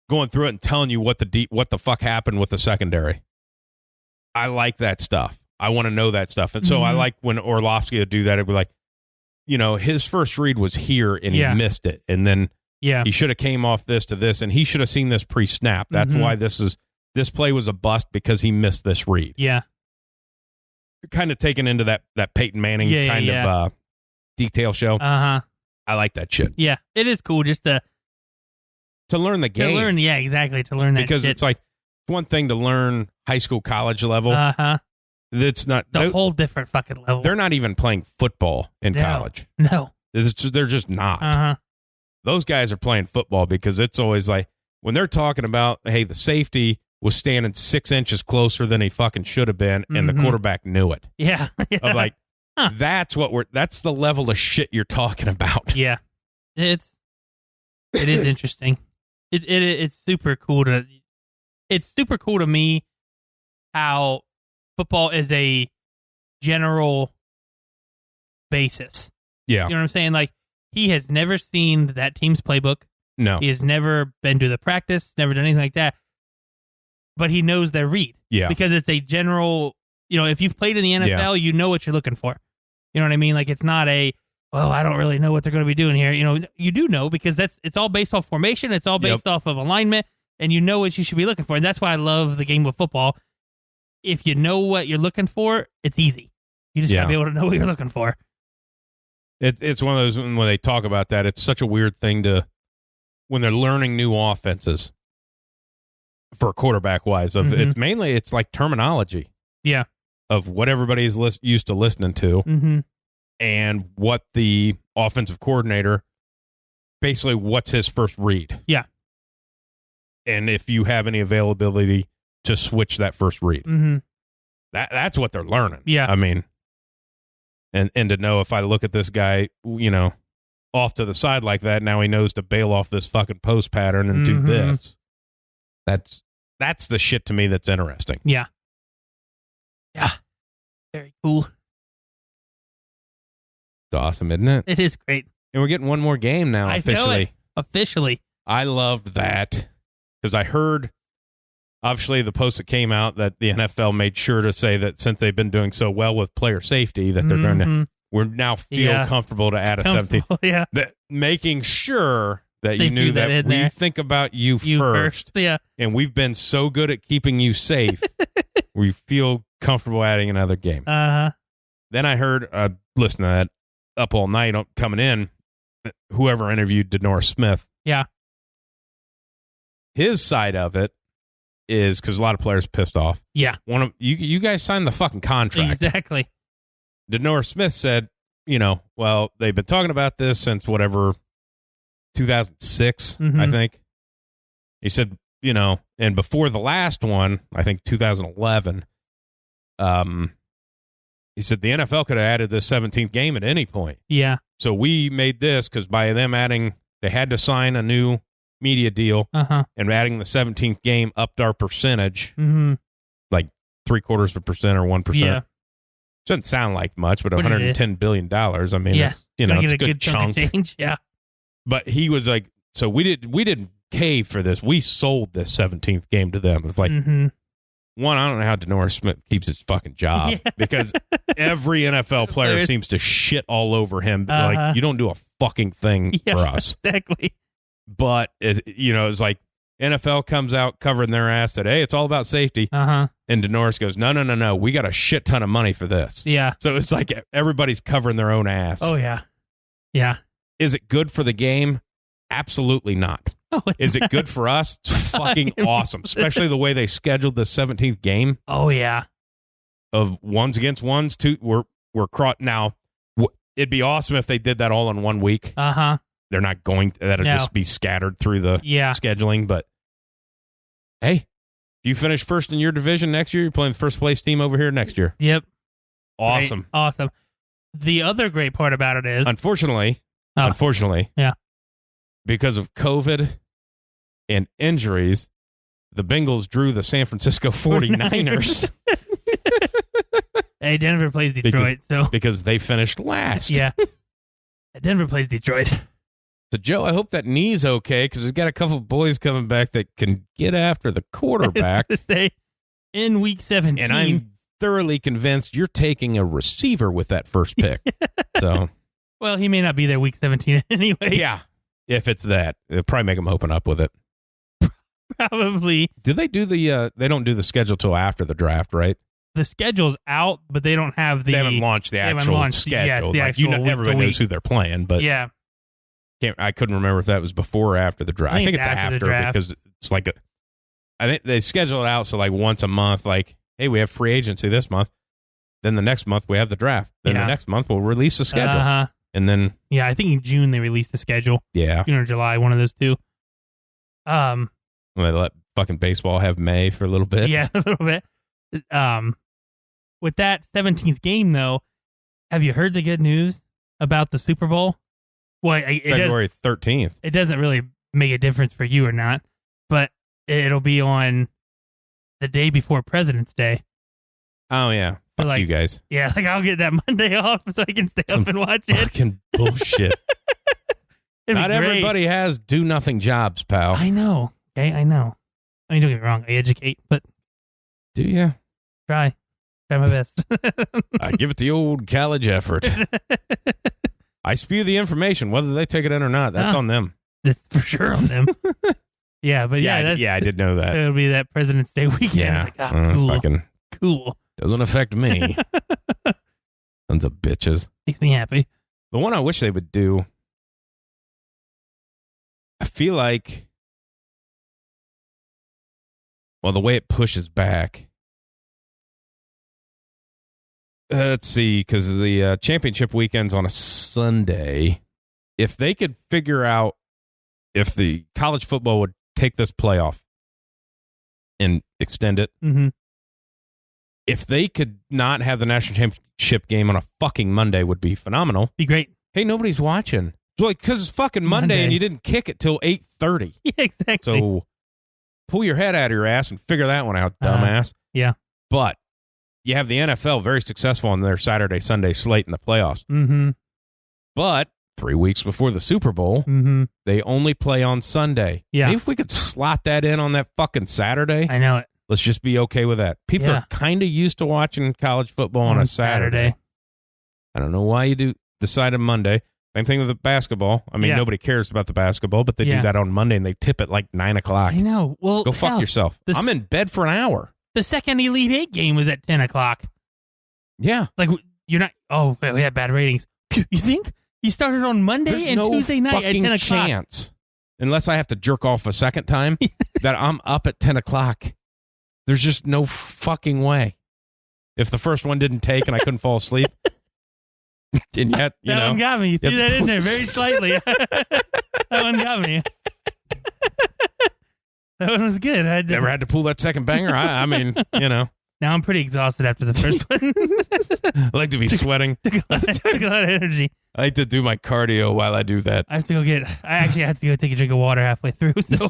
Going through it and telling you what the fuck happened with the secondary. I like that stuff. I want to know that stuff. And so I like when Orlovsky would do that. It'd be like, his first read was here and he missed it. And then he should have came off this to this and he should have seen this pre-snap. That's why this play was a bust because he missed this read. Yeah. Kind of taken into that Peyton Manning kind of detail show. Uh-huh. I like that shit. Yeah. It is cool just to learn the game. To learn, yeah, exactly. To learn that because shit. It's like one thing to learn high school, college level. Uh-huh. It's not the whole different fucking level. They're not even playing football in college. No. They're just not. Uh-huh. Those guys are playing football because it's always like when they're talking about, hey, the safety was standing 6 inches closer than he fucking should have been, and the quarterback knew it. Yeah. I'm like, that's the level of shit you're talking about. Yeah. It is interesting. It's super cool to me how football is a general basis. Yeah. You know what I'm saying? Like, he has never seen that team's playbook. No. He has never been to the practice, never done anything like that. But he knows their read. Yeah. Because it's a general, if you've played in the NFL, you know what you're looking for. You know what I mean? Like, it's not I don't really know what they're going to be doing here. You do know because it's all based off formation. It's all based off of alignment, and you know what you should be looking for. And that's why I love the game of football. If you know what you're looking for, it's easy. You just got to be able to know what you're looking for. It's one of those, when they talk about that, it's such a weird thing when they're learning new offenses for quarterback-wise. It's like terminology. Yeah. Of what everybody's used to listening to. Mm-hmm. And what the offensive coordinator, basically what's his first read. Yeah. And if you have any availability to switch that first read. Mm-hmm. That's what they're learning. Yeah. I mean, and to know if I look at this guy, off to the side like that, now he knows to bail off this fucking post pattern and do this. That's the shit to me that's interesting. Yeah. Yeah. Very cool. It's awesome, isn't it? It is great. And we're getting one more game now, officially. Officially. I loved that because I heard, obviously, the post that came out that the NFL made sure to say that since they've been doing so well with player safety, that they're going to, we're now feel comfortable to add a 17. Yeah. Making sure that you knew that we think about you first. Yeah. And we've been so good at keeping you safe, we feel comfortable adding another game. Uh-huh. Then I heard, listen to that, up all night coming in, whoever interviewed Denora Smith. Yeah. His side of it is because a lot of players pissed off. Yeah. One of you guys signed the fucking contract. Exactly. Denora Smith said, well, they've been talking about this since 2006, I think. He said, and before the last one, I think 2011, he said the NFL could have added this 17th game at any point. Yeah. So we made this because by them adding, they had to sign a new media deal, and adding the 17th game upped our percentage, like 0.75% or 1%. Yeah. Doesn't sound like much, but $110 billion. I mean, it's, it's a good chunk. Change. Yeah. But he was like, so we didn't cave for this. We sold this 17th game to them. It's like, one, I don't know how Denora Smith keeps his fucking job because every NFL player seems to shit all over him. Like, you don't do a fucking thing for us. Exactly. But, it's like NFL comes out covering their ass that, hey, it's all about safety. And Denora goes, no. We got a shit ton of money for this. Yeah. So it's like everybody's covering their own ass. Oh, yeah. Yeah. Is it good for the game? Absolutely not. Oh, is it good for us? It's fucking awesome, especially the way they scheduled the 17th game. Oh, yeah. Of ones against ones, two. We're now. It'd be awesome if they did that all in 1 week. They're not going to. That'll just be scattered through the scheduling. But hey, if you finish first in your division next year, you're playing the first place team over here next year. Yep. Awesome. Great. Awesome. The other great part about it is, unfortunately, because of COVID and injuries, the Bengals drew the San Francisco 49ers. Hey, Denver plays Detroit, because they finished last. Yeah. Denver plays Detroit. So, Joe, I hope that knee's okay, because we've got a couple of boys coming back that can get after the quarterback. In week 17. And I'm thoroughly convinced you're taking a receiver with that first pick. So, well, he may not be there week 17 anyway. Yeah, if it's that. It'll probably make him open up with it. Probably. Do they do they don't do the schedule till after the draft, right? The schedule's out, but they don't have they haven't launched the actual schedule. Everybody knows who they're playing, but I couldn't remember if that was before or after the draft. I think it's after because it's like I think they schedule it out so like once a month, like, hey, we have free agency this month. Then the next month we have the draft. Then the next month we'll release the schedule. And then I think in June they released the schedule. Yeah. June or July, one of those two. They let fucking baseball have May for a little bit. Yeah, a little bit. With that 17th game, though, have you heard the good news about the Super Bowl? Well, February 13th. It doesn't really make a difference for you or not, but it'll be on the day before President's Day. Oh, yeah. Fuck you guys. Yeah, I'll get that Monday off so I can stay up and watch it. Fucking bullshit. Not everybody has do-nothing jobs, pal. I know. Okay, I know. I mean, don't get me wrong. I educate, but... Do you? Try my best. I give it the old college effort. I spew the information, whether they take it in or not. That's on them. That's for sure on them. Yeah, but I did know that. It'll be that President's Day weekend. Yeah, cool. Cool. Doesn't affect me. Sons of bitches. Makes me happy. The one I wish they would do. I feel like, well, the way it pushes back. Let's see, because the championship weekend's on a Sunday. If they could figure out if the college football would take this playoff and extend it, if they could not have the national championship game on a fucking Monday, would be phenomenal. Be great. Hey, nobody's watching. It's like, because it's fucking Monday and you didn't kick it till 8:30. Yeah, exactly. So pull your head out of your ass and figure that one out, dumbass. Yeah. But you have the NFL very successful on their Saturday, Sunday slate in the playoffs. But 3 weeks before the Super Bowl, they only play on Sunday. Yeah. Maybe if we could slot that in on that fucking Saturday. I know it. Let's just be okay with that. People are kind of used to watching college football on a Saturday. I don't know why you decide on Monday. Same thing with the basketball. I mean, nobody cares about the basketball, but they do that on Monday, and they tip at like 9 o'clock. I know. Well, go fuck yourself. I'm in bed for an hour. The second Elite Eight game was at 10 o'clock. Yeah. Like, you're not... Oh, we had bad ratings. You think? He started on Monday and Tuesday night at 10 o'clock. Chance, unless I have to jerk off a second time, that I'm up at 10 o'clock. There's just no fucking way. If the first one didn't take and I couldn't fall asleep... And yet, that one got me. You threw that in there very slightly. That one got me. That one was good. Never had to pull that second banger. I mean, Now I'm pretty exhausted after the first one. I like to be sweating. Took a lot of energy. I like to do my cardio while I do that. I actually have to go take a drink of water halfway through. So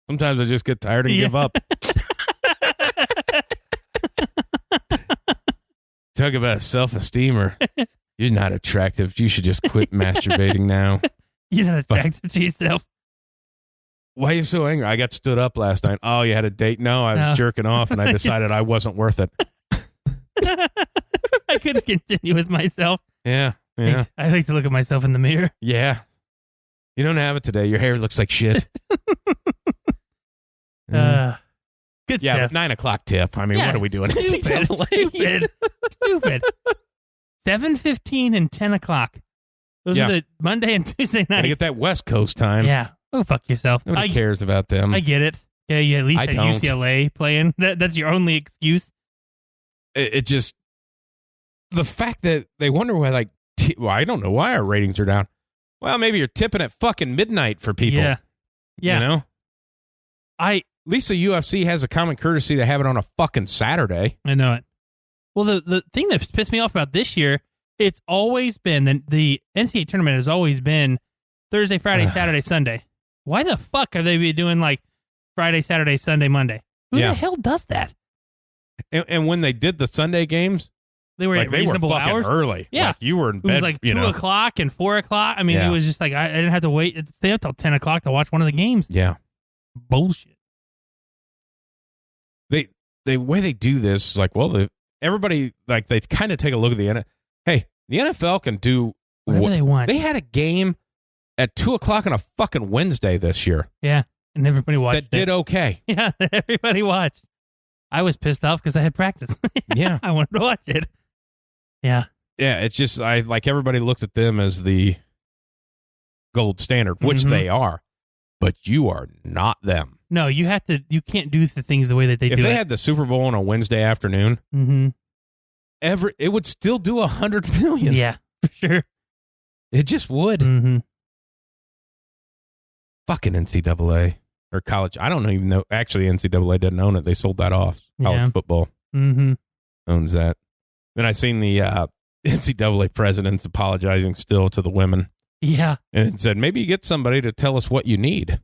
sometimes I just get tired and give up. Talk about self-esteem, you're not attractive. You should just quit masturbating now. You're not attractive to yourself. Why are you so angry? I got stood up last night. Oh, you had a date? No, I was jerking off, and I decided I wasn't worth it. I couldn't continue with myself. Yeah. I like to look at myself in the mirror. Yeah. You don't have it today. Your hair looks like shit. Good stuff. 9 o'clock tip. I mean, what are we doing? Stupid. 7:15 and 10 o'clock. Those are the Monday and Tuesday nights. Gotta get that West Coast time. Yeah. Oh, fuck yourself. Nobody cares about them. I get it. Yeah, you at least had UCLA playing. That's your only excuse. It just, the fact that they wonder why, like, well, I don't know why our ratings are down. Well, maybe you're tipping at fucking midnight for people. Yeah. You know? At least the UFC has a common courtesy to have it on a fucking Saturday. I know it. Well, the thing that's pissed me off about this year, it's always been, the NCAA tournament has always been Thursday, Friday, Saturday, Sunday. Why the fuck are they doing like Friday, Saturday, Sunday, Monday? Who the hell does that? And when they did the Sunday games, they were at reasonable hours. Early. Yeah. Like you were in bed. It was like 2 o'clock and 4 o'clock. I mean, it was just like, I didn't have to stay up till 10 o'clock to watch one of the games. Yeah. Bullshit. The way they do this is like, well, everybody, like, they kind of take a look at the NFL. Hey, the NFL can do whatever they want. They had a game at 2 o'clock on a fucking Wednesday this year. Yeah. And everybody watched it. That did okay. Yeah. Everybody watched. I was pissed off because I had practice. Yeah. I wanted to watch it. Yeah. Yeah. It's just, everybody looks at them as the gold standard, which they are, but you are not them. No, you can't do the things the way that they do it. If they had the Super Bowl on a Wednesday afternoon, it would still do 100 million. Yeah, for sure. It just would. Mm-hmm. Fucking NCAA or college. I don't even know. Actually, NCAA didn't own it. They sold that off. College football owns that. Then I seen the NCAA presidents apologizing still to the women. Yeah. And said, maybe you get somebody to tell us what you need.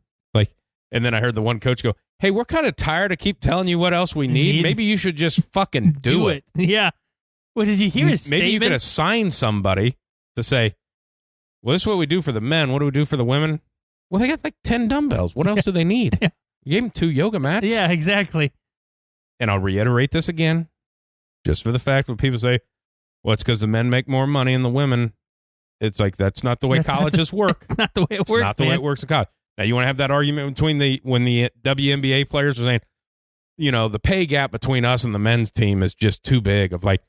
And then I heard the one coach go, hey, we're kind of tired of keep telling you what else we need. Maybe you should just fucking do it. Yeah. What did you hear his statement? Maybe you could assign somebody to say, well, this is what we do for the men. What do we do for the women? Well, they got like 10 dumbbells. What else do they need? Yeah. You gave them 2 yoga mats. Yeah, exactly. And I'll reiterate this again, just for the fact when people say, well, it's because the men make more money and the women. It's like, that's not the way colleges work. It's not the way it works. It's not the way it works in college. Now, you want to have that argument between when the WNBA players are saying, the pay gap between us and the men's team is just too big of like,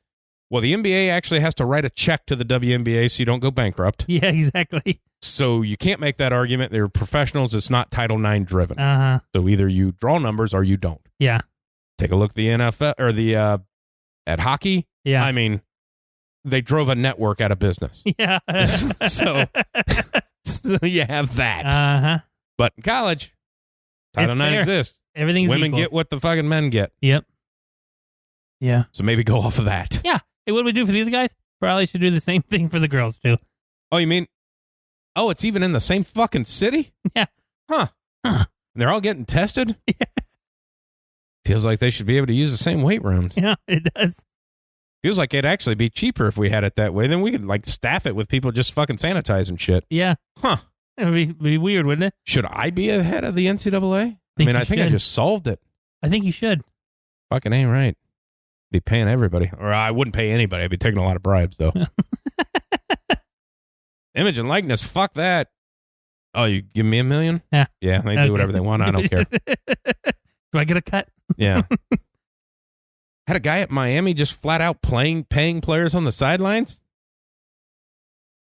well, the NBA actually has to write a check to the WNBA so you don't go bankrupt. Yeah, exactly. So you can't make that argument. They're professionals. It's not Title IX driven. Uh-huh. So either you draw numbers or you don't. Yeah. Take a look at the NFL or at hockey. Yeah. I mean, they drove a network out of business. Yeah. so you have that. Uh-huh. But in college, Title IX exists. Everything's Women equal. get what the fucking men get. Yep. Yeah. So maybe go off of that. Yeah. Hey, what do we do for these guys? Probably should do the same thing for the girls, too. Oh, you mean, it's even in the same fucking city? Yeah. Huh. And they're all getting tested? Yeah. Feels like they should be able to use the same weight rooms. Yeah, it does. Feels like it'd actually be cheaper if we had it that way. Then we could, staff it with people just fucking sanitizing shit. Yeah. Huh. It would be weird, wouldn't it? Should I be ahead of the NCAA? I think I just solved it. I think you should. Fucking ain't right. Be paying everybody. Or I wouldn't pay anybody. I'd be taking a lot of bribes, though. Image and likeness, fuck that. Oh, you give me $1 million? Yeah. Yeah, they do whatever they want. I don't care. Do I get a cut? Yeah. Had a guy at Miami just flat out paying players on the sidelines?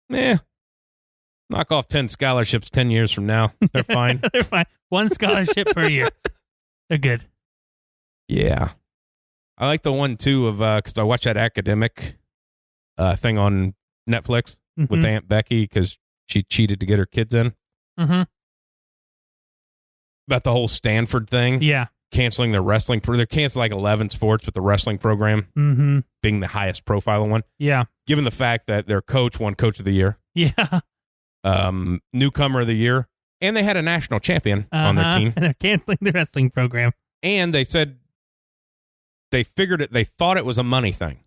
Knock off 10 scholarships 10 years from now. They're fine. They're fine. 1 scholarship per year. They're good. Yeah. I like the one, too, of because I watched that academic thing on Netflix with Aunt Becky because she cheated to get her kids in. Mm-hmm. About the whole Stanford thing. Yeah. Canceling their wrestling. They're canceling like 11 sports with the wrestling program being the highest profile one. Yeah. Given the fact that their coach won Coach of the Year. Yeah. Newcomer of the year, and they had a national champion on their team. And they're canceling the wrestling program. And they said they figured it, they thought it was a money thing.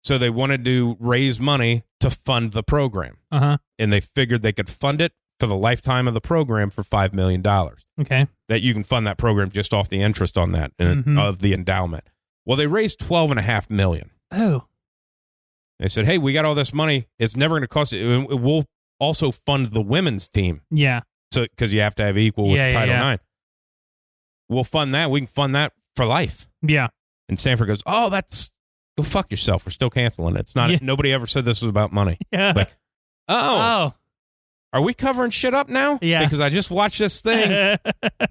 So they wanted to raise money to fund the program. And they figured they could fund it for the lifetime of the program for $5 million. Okay. That you can fund that program just off the interest on that of the endowment. Well, they raised $12.5 million. Oh. They said, hey, we got all this money. It's never going to cost you. It will also fund the women's team. Yeah. So because you have to have equal with Title IX. We'll fund that. We can fund that for life. Yeah. And Stanford goes, oh, go fuck yourself. We're still canceling it. It's not. Nobody ever said this was about money. Yeah. Like, are we covering shit up now? Yeah. Because I just watched this thing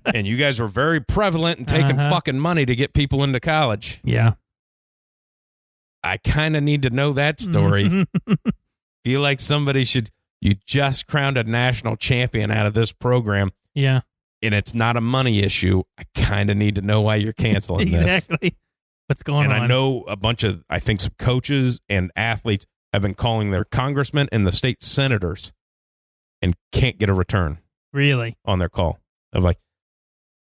and you guys were very prevalent in taking fucking money to get people into college. Yeah. I kind of need to know that story. Feel like somebody should. You just crowned a national champion out of this program. Yeah. And it's not a money issue. I kind of need to know why you're canceling this. Exactly. What's going on? And I know I think some coaches and athletes have been calling their congressmen and the state senators and can't get a return. Really? On their call. Of like,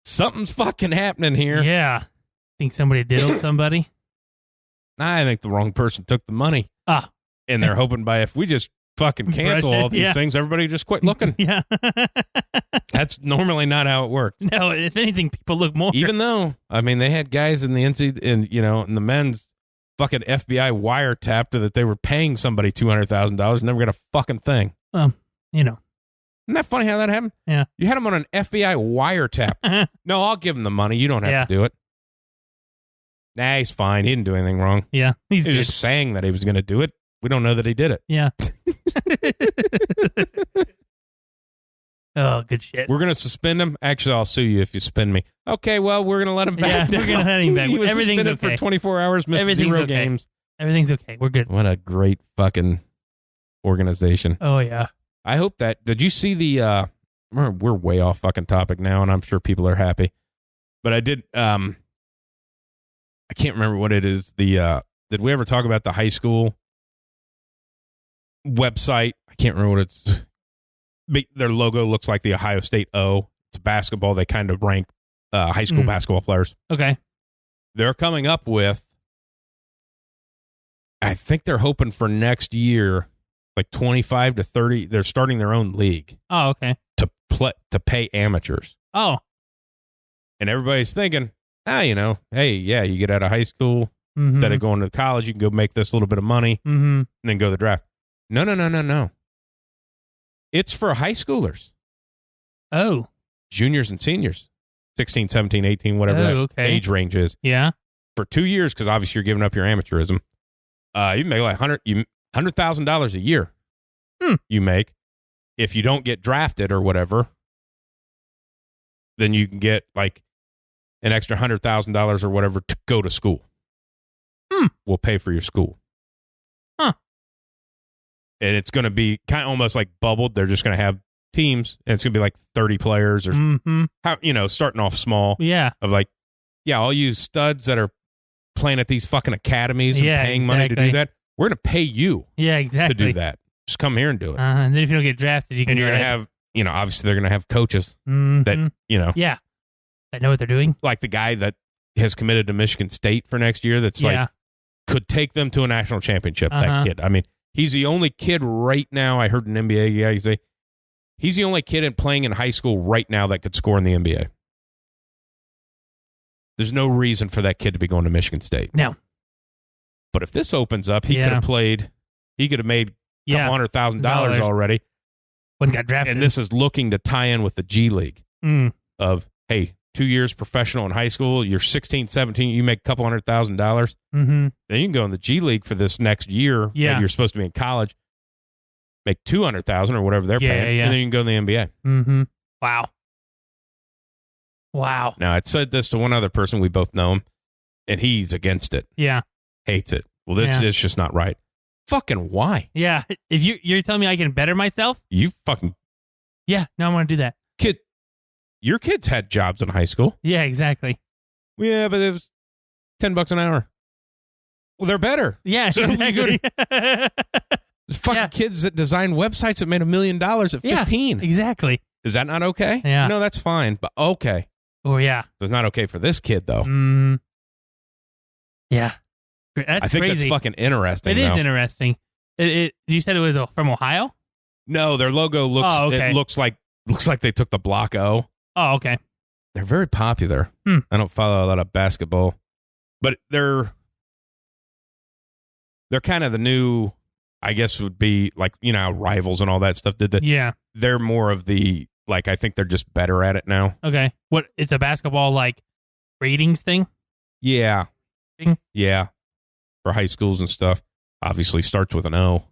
something's fucking happening here. Yeah. Think somebody diddled somebody? I think the wrong person took the money. And they're hoping by if we just fucking cancel all these things, everybody just quit looking. Yeah. That's normally not how it works. No, if anything, people look more. Even though, I mean, they had guys in the in the men's fucking FBI wiretapped that they were paying somebody $200,000, never got a fucking thing. Isn't that funny how that happened? Yeah. You had him on an FBI wiretap. No, I'll give him the money. You don't have to do it. Nah, he's fine. He didn't do anything wrong. Yeah. He was just saying that he was going to do it. We don't know that he did it. Yeah. Oh, good shit. We're going to suspend him. Actually, I'll sue you if you suspend me. Okay, well, we're going to let him back. Yeah, we're going to let him back. He was Everything's suspended okay. for 24 hours, missed zero games. Everything's okay. We're good. What a great fucking organization. Oh, yeah. I hope that. Did you see the. We're way off fucking topic now, and I'm sure people are happy. But I did. I can't remember what it is. Did we ever talk about the high school website? I can't remember what it's. Their logo looks like the Ohio State O. It's basketball. They kind of rank high school basketball players. Okay. They're coming up with, I think they're hoping for next year, like 25 to 30. They're starting their own league. Oh, okay. To pay amateurs. Oh. And everybody's thinking, hey, yeah, you get out of high school, instead of going to college, you can go make this little bit of money and then go to the draft. No. It's for high schoolers. Oh. Juniors and seniors. 16, 17, 18, whatever that age range is. Yeah. For 2 years, because obviously you're giving up your amateurism. You make like $100,000 a year. You make. If you don't get drafted or whatever, then you can get like an extra $100,000 or whatever to go to school. We'll pay for your school. Huh. And it's going to be kind of almost like bubbled. They're just going to have teams, and it's going to be like 30 players or, starting off small. Yeah. Of like, all you studs that are playing at these fucking academies and paying money to do that, we're going to pay you to do that. Just come here and do it. And then if you don't get drafted, you can. And you're going to have, obviously they're going to have coaches that, Yeah. That know what they're doing. Like the guy that has committed to Michigan State for next year that's like, could take them to a national championship, that kid. I mean, he's the only kid right now, I heard an NBA guy say, he's the only kid playing in high school right now that could score in the NBA. There's no reason for that kid to be going to Michigan State. No. But if this opens up, he could have played, he could have made a couple $100,000 already. When got drafted. And this is looking to tie in with the G League of, hey, 2 years professional in high school, you're 16, 17, you make a couple $100,000. Then you can go in the G League for this next year that you're supposed to be in college, make $200,000 or whatever they're paying, and then you can go in the NBA. Wow. Now, I said this to one other person, we both know him, and he's against it. Yeah. Hates it. Well, this is just not right. Fucking why? Yeah. If you're telling me I can better myself? You fucking... Yeah, no, I want to do that. Your kids had jobs in high school. Yeah, exactly. Yeah, but it was $10 an hour. Well, they're better. Yeah, so exactly. There's fucking kids that design websites that made $1 million at 15. Exactly. Is that not okay? Yeah. No, that's fine, but okay. Oh, yeah. It's not okay for this kid, though. Yeah. That's I think crazy. that's fucking interesting. It is interesting. You said it was from Ohio? No, their logo looks. It looks like they took the block O. Oh, okay. They're very popular. I don't follow a lot of basketball, but they're kind of the new. I guess would be like Rivals and all that stuff did that. Yeah, they're more of the I think they're just better at it now. Okay, what? It's a basketball ratings thing. Yeah, yeah, for high schools and stuff. Obviously, starts with an O.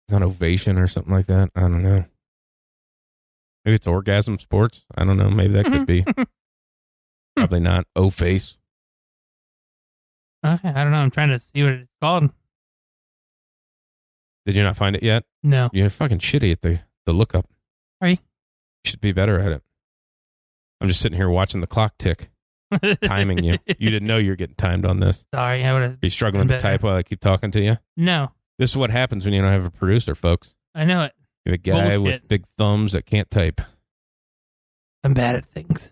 Not Ovation or something like that. I don't know. Maybe it's Orgasm Sports. I don't know. Maybe that could be. Probably not. O-Face. Okay, I don't know. I'm trying to see what it's called. Did you not find it yet? No. You're fucking shitty at the lookup. Are you? You should be better at it. I'm just sitting here watching the clock tick, timing you. You didn't know you were getting timed on this. Sorry, I would have. Are you struggling to type while I keep talking to you? No. This is what happens when you don't have a producer, folks. I know it. You have a guy with big thumbs that can't type. I'm bad at things.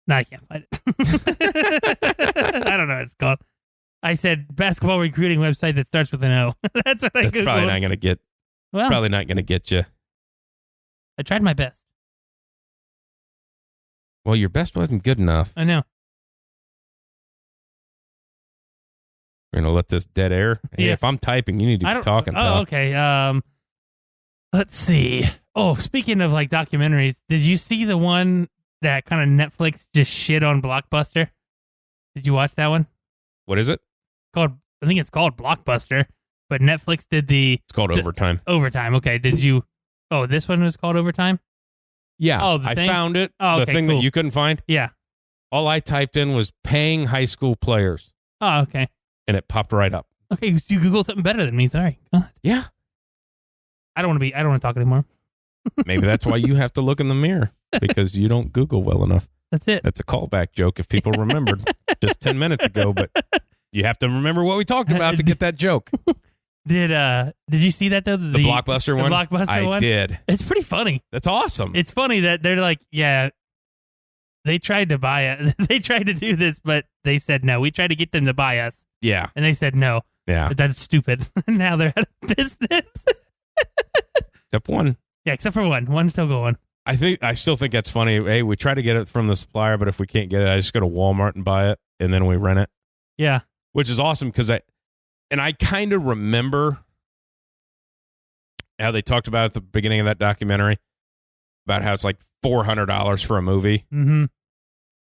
No, I can't find it. I don't know what it's called. I said basketball recruiting website that starts with an O. That's what I Googled. That's probably not going to get. Well, probably not going to get you. I tried my best. Well, your best wasn't good enough. I know. We're going to let this dead air. Hey, if I'm typing, you need to be talking. Oh, okay. Let's see. Oh, speaking of like documentaries, did you see the one that kind of Netflix just shit on Blockbuster? Did you watch that one? What is it? I think it's called Blockbuster, but Netflix did It's called Overtime. Overtime. Okay. Did you? Oh, this one was called Overtime? Yeah. Oh, I found it. Oh, okay, the thing cool. that you couldn't find? Yeah. All I typed in was paying high school players. Oh, okay. And it popped right up. Okay. You Googled something better than me. Sorry. God. Yeah. I don't want to talk anymore. Maybe that's why you have to look in the mirror, because you don't Google well enough. That's it. That's a callback joke if people remembered just 10 minutes ago, but you have to remember what we talked about to get that joke. Did you see that though? The Blockbuster one? The Blockbuster one? I did. It's pretty funny. That's awesome. It's funny that they're like, yeah, they tried to buy it. They tried to do this, but they said no. We tried to get them to buy us. Yeah. And they said no. Yeah. But that's stupid. Now they're out of business. Except one. Yeah, except for one. One's still going. I still think that's funny. Hey, we try to get it from the supplier, but if we can't get it, I just go to Walmart and buy it, and then we rent it. Yeah. Which is awesome because I kind of remember how they talked about at the beginning of that documentary about how it's like $400 for a movie. Mm-hmm.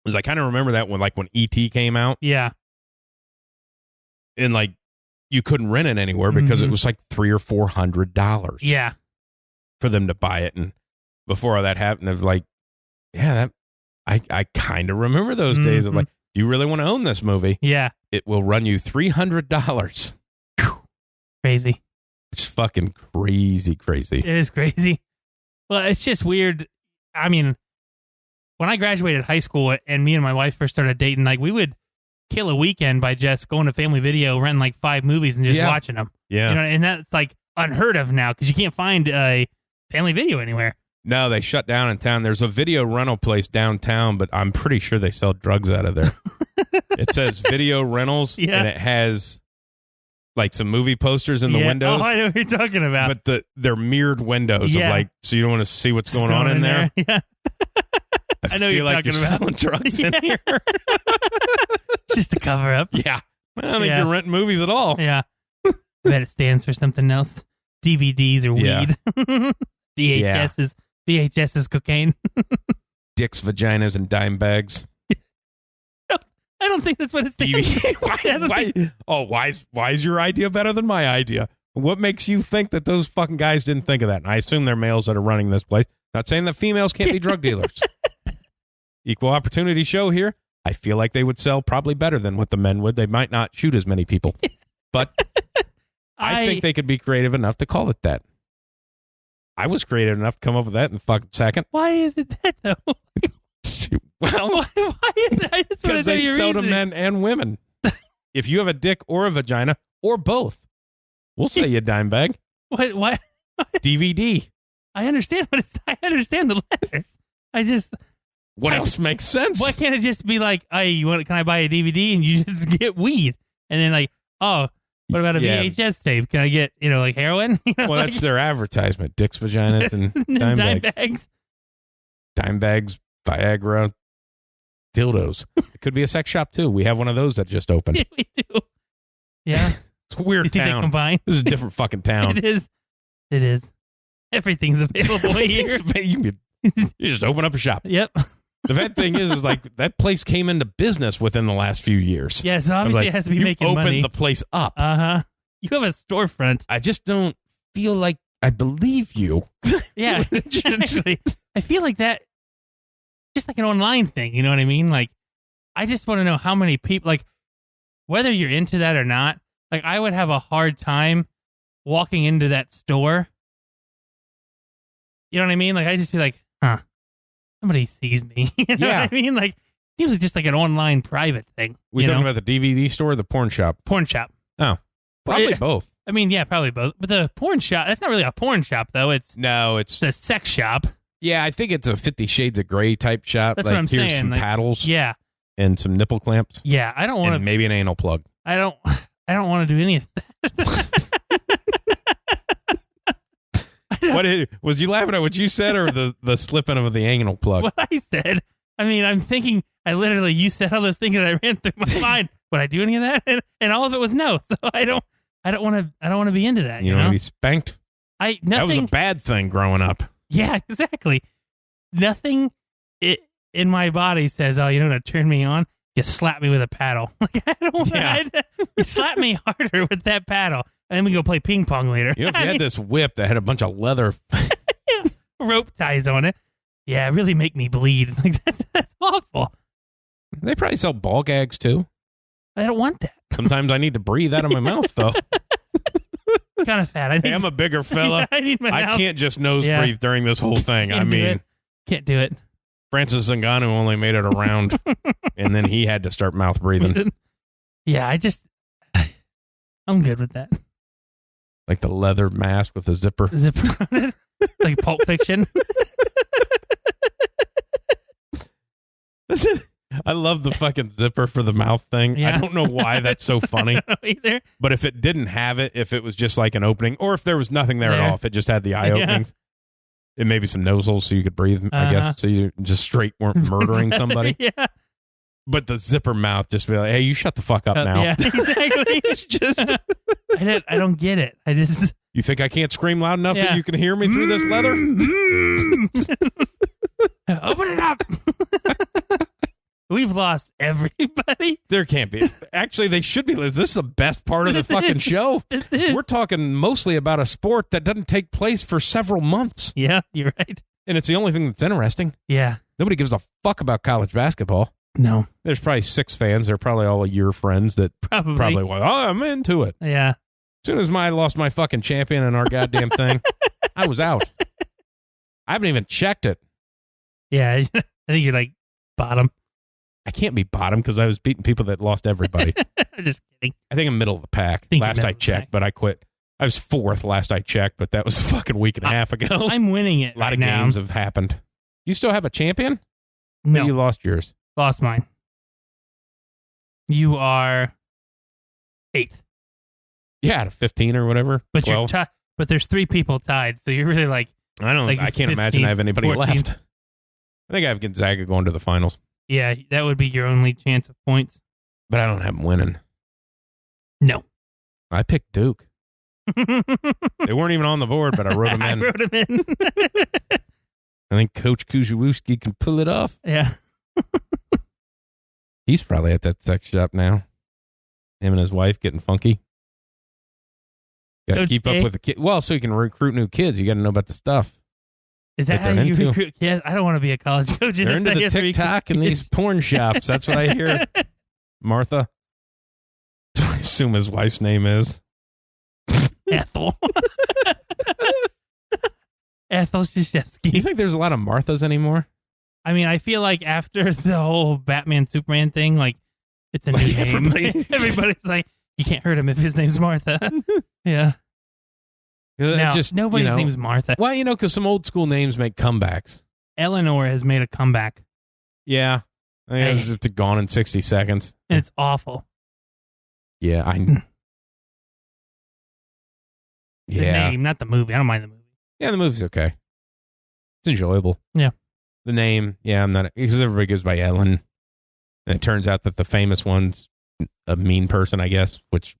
Because I kind of remember that when E.T. came out. Yeah. And like you couldn't rent it anywhere because it was like $300 or $400. Yeah. For them to buy it. And before that happened, of like, yeah, I kind of remember those days of like, do you really want to own this movie? Yeah. It will run you $300. Crazy. Which is fucking crazy. It is crazy. Well, it's just weird. I mean, when I graduated high school and me and my wife first started dating, like we would kill a weekend by just going to Family Video, renting like 5 movies and just watching them. Yeah. You know, and that's like unheard of now because you can't find a Family Video anywhere. No, they shut down in town. There's a video rental place downtown, but I'm pretty sure they sell drugs out of there. It says video rentals, and it has like some movie posters in the windows. Oh, I know what you're talking about. But they're mirrored windows of like, so you don't want to see what's going on in there. Yeah. I know what you're talking about. Selling drugs in here. It's just a cover up. Yeah. I don't think you're renting movies at all. Yeah. I bet it stands for something else. DVDs or weed. VHS is cocaine. Dicks, vaginas, and dime bags. I don't think that's what it stands for. Why is your idea better than my idea? What makes you think that those fucking guys didn't think of that? And I assume they're males that are running this place. Not saying that females can't be drug dealers. Equal opportunity show here. I feel like they would sell probably better than what the men would. They might not shoot as many people. But I think they could be creative enough to call it that. I was creative enough to come up with that in a fucking second. Why is it that, though? Well, why is it? Because they sell to men and women. If you have a dick or a vagina or both, we'll say you a dime bag. What? DVD. I understand I understand the letters. What else makes sense? Why can't it just be like, hey, can I buy a DVD and you just get weed? And then like, oh, what about a VHS tape? Can I get, like heroin? That's their advertisement. Dicks, vaginas, and dime bags. Dime bags, Viagra, dildos. It could be a sex shop, too. We have one of those that just opened. Yeah, we do. Yeah. It's a weird town. They combine? This is a different fucking town. It is. Everything's available here. You just open up a shop. Yep. The bad thing is like that place came into business within the last few years. Yeah, so obviously it has to be making money. You opened the place up. Uh-huh. You have a storefront. I just don't feel like I believe you. Yeah. Actually, I feel like that, just like an online thing, you know what I mean? Like, I just want to know how many people, like, whether you're into that or not, like I would have a hard time walking into that store. You know what I mean? Like I just be like, somebody sees me. You know what I mean? Like it seems just like an online private thing. We talking about the DVD store or the porn shop? Porn shop. Oh, probably both. I mean, yeah, probably both. But the porn shop, that's not really a porn shop, though. It's a sex shop. Yeah, I think it's a 50 Shades of Grey type shop. That's what I'm saying. Here's some paddles. Yeah. And some nipple clamps. Yeah, I don't want to. Maybe an anal plug. I don't want to do any of that. Was you laughing at what you said or the slipping of the anal plug? What I said. I mean, I'm thinking. You said all those things that I ran through my mind. Would I do any of that? And all of it was no. So I don't want to be into that. You don't want to be spanked? Nothing. That was a bad thing growing up. Yeah, exactly. Nothing in my body says, "Oh, you know what? Turn me on." You slap me with a paddle. Like I don't. Yeah. You slap me harder with that paddle, and then we go play ping pong later. You know, if you had this whip that had a bunch of leather rope ties on it, yeah, really make me bleed. Like that's awful. They probably sell ball gags too. I don't want that. Sometimes I need to breathe out of my mouth, though. Kind of fat. I'm a bigger fella. I need my mouth. I can't just nose breathe during this whole thing. Can't do it. Francis Ngannou only made it around, and then he had to start mouth breathing. Yeah, I'm good with that. Like the leather mask with the zipper. Zipper on it. Like Pulp Fiction. That's it. I love the fucking zipper for the mouth thing. Yeah. I don't know why that's so funny. I don't know either. But if it didn't have it, if it was just like an opening, or if there was nothing there at all, if it just had the eye openings, it may be some nozzles so you could breathe, I guess, so you just straight weren't murdering somebody. Yeah. But the zipper mouth, just be like, hey, you shut the fuck up now. Yeah, exactly. It's just, I don't get it. You think I can't scream loud enough that you can hear me through this leather? Open it up. We've lost everybody. There can't be. Actually, they should be. This is the best part of the fucking show. We're talking mostly about a sport that doesn't take place for several months. Yeah, you're right. And it's the only thing that's interesting. Yeah. Nobody gives a fuck about college basketball. No. There's probably 6 fans. They're probably all your friends that probably went, oh, I'm into it. Yeah. As soon as I lost my fucking champion in our goddamn thing, I was out. I haven't even checked it. Yeah. I think you're like bottom. I can't be bottom because I was beating people that lost everybody. Just kidding. I think I'm middle of the pack. Last I checked, but I quit. I was 4th last I checked, but that was a fucking week and a half ago. I'm winning it. A lot of games have happened. You still have a champion? No. Or you lost yours. Lost mine. You are 8th. Yeah, out of 15 or whatever. But 12. but there's 3 people tied, so you're really like. I can't imagine I have anybody 14th. left. I think I have Gonzaga going to the finals. Yeah, that would be your only chance of points. But I don't have them winning. No. I picked Duke. They weren't even on the board, but I wrote them in. I wrote them in. I think Coach Kuziwowski can pull it off. Yeah. He's probably at that sex shop now. Him and his wife getting funky. Got to keep up with the kid. Well, so you can recruit new kids. You got to know about the stuff. Is that how you recruit kids? I don't want to be a college coach. They're into the TikTok and these porn shops. That's what I hear. Martha. I assume his wife's name is Ethel. Ethel Shashevsky. Do you think there's a lot of Marthas anymore? I mean, I feel like after the whole Batman Superman thing, like it's a new name. Everybody's like, you can't hurt him if his name's Martha. Yeah. Now, nobody's name's Martha. Well, because some old school names make comebacks. Eleanor has made a comeback. Yeah. I think it's gone in 60 seconds. And it's awful. Yeah, The name, not the movie. I don't mind the movie. Yeah, the movie's okay. It's enjoyable. Yeah. The name, I'm not, because everybody goes by Ellen. And it turns out that the famous one's a mean person, I guess, which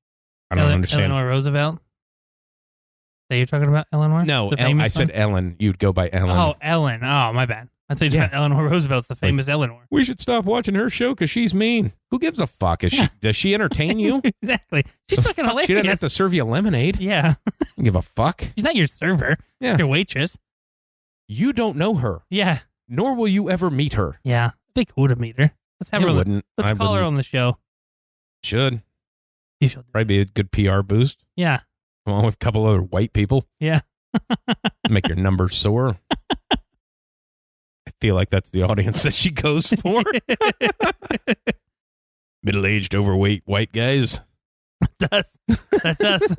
I don't understand. Eleanor Roosevelt? That you're talking about, Eleanor? No, I said Ellen. You'd go by Ellen. Oh, Ellen. Oh, my bad. I thought you meant Eleanor Roosevelt's the famous Eleanor. We should stop watching her show because she's mean. Who gives a fuck? Does she entertain you? Exactly. She's fucking hilarious. She doesn't have to serve you lemonade. Yeah. Don't give a fuck. She's not your server. Yeah. Your waitress. You don't know her. Yeah. Nor will you ever meet her. Yeah. It'd be cool to meet her. Let's have her. Wouldn't. Let's call her on the show. Should. You should. Probably be a good PR boost. Yeah. Along with a couple other white people. Yeah. Make your numbers soar. I feel like that's the audience that she goes for. Middle-aged, overweight white guys. That's us. That's us.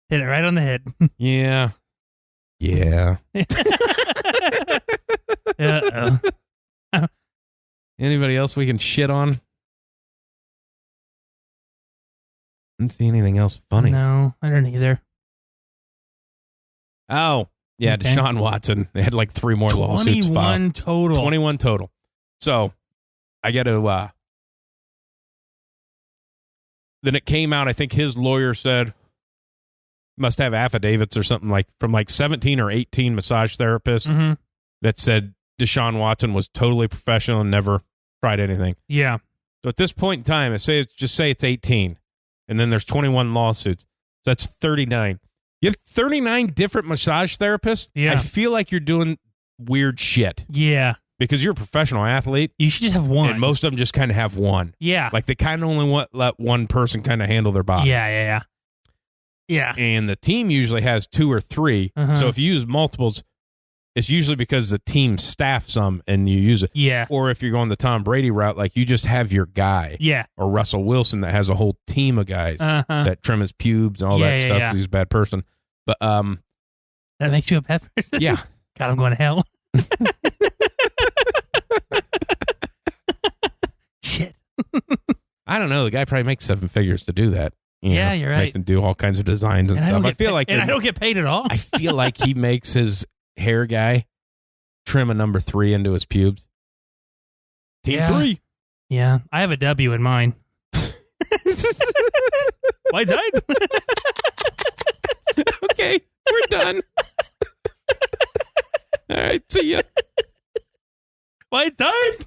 Hit it right on the head. Yeah. Yeah. Uh-oh. Anybody else we can shit on? Didn't see anything else funny. No, I don't either. Oh, yeah, Okay. Deshaun Watson. They had like 3 more lawsuits filed. 21 total. 21 total. So I got to. Then it came out. I think his lawyer said must have affidavits or something like from like 17 or 18 massage therapists that said Deshaun Watson was totally professional and never tried anything. Yeah. So at this point in time, just say it's 18, and then there's 21 lawsuits. So that's 39. You have 39 different massage therapists. Yeah. I feel like you're doing weird shit. Yeah. Because you're a professional athlete. You should just have one. And most of them just kind of have one. Yeah. Like they kind of only let one person kind of handle their body. Yeah. And the team usually has 2 or 3. So if you use multiples, it's usually because the team staffs some and you use it. Yeah. Or if you're going the Tom Brady route, like you just have your guy. Yeah. Or Russell Wilson that has a whole team of guys that trim his pubes and all that stuff because he's a bad person. But that makes you a bad person? Yeah. God, I'm going to hell. Shit. I don't know. The guy probably makes 7 figures to do that. Yeah, you're right. Makes him do all kinds of designs and stuff. I feel like I don't get paid at all. I feel like he makes his hair guy trim a number 3 into his pubes. Team 3. Yeah, I have a W in mine. Wideside. Okay, we're done. All right, see ya. Wideside.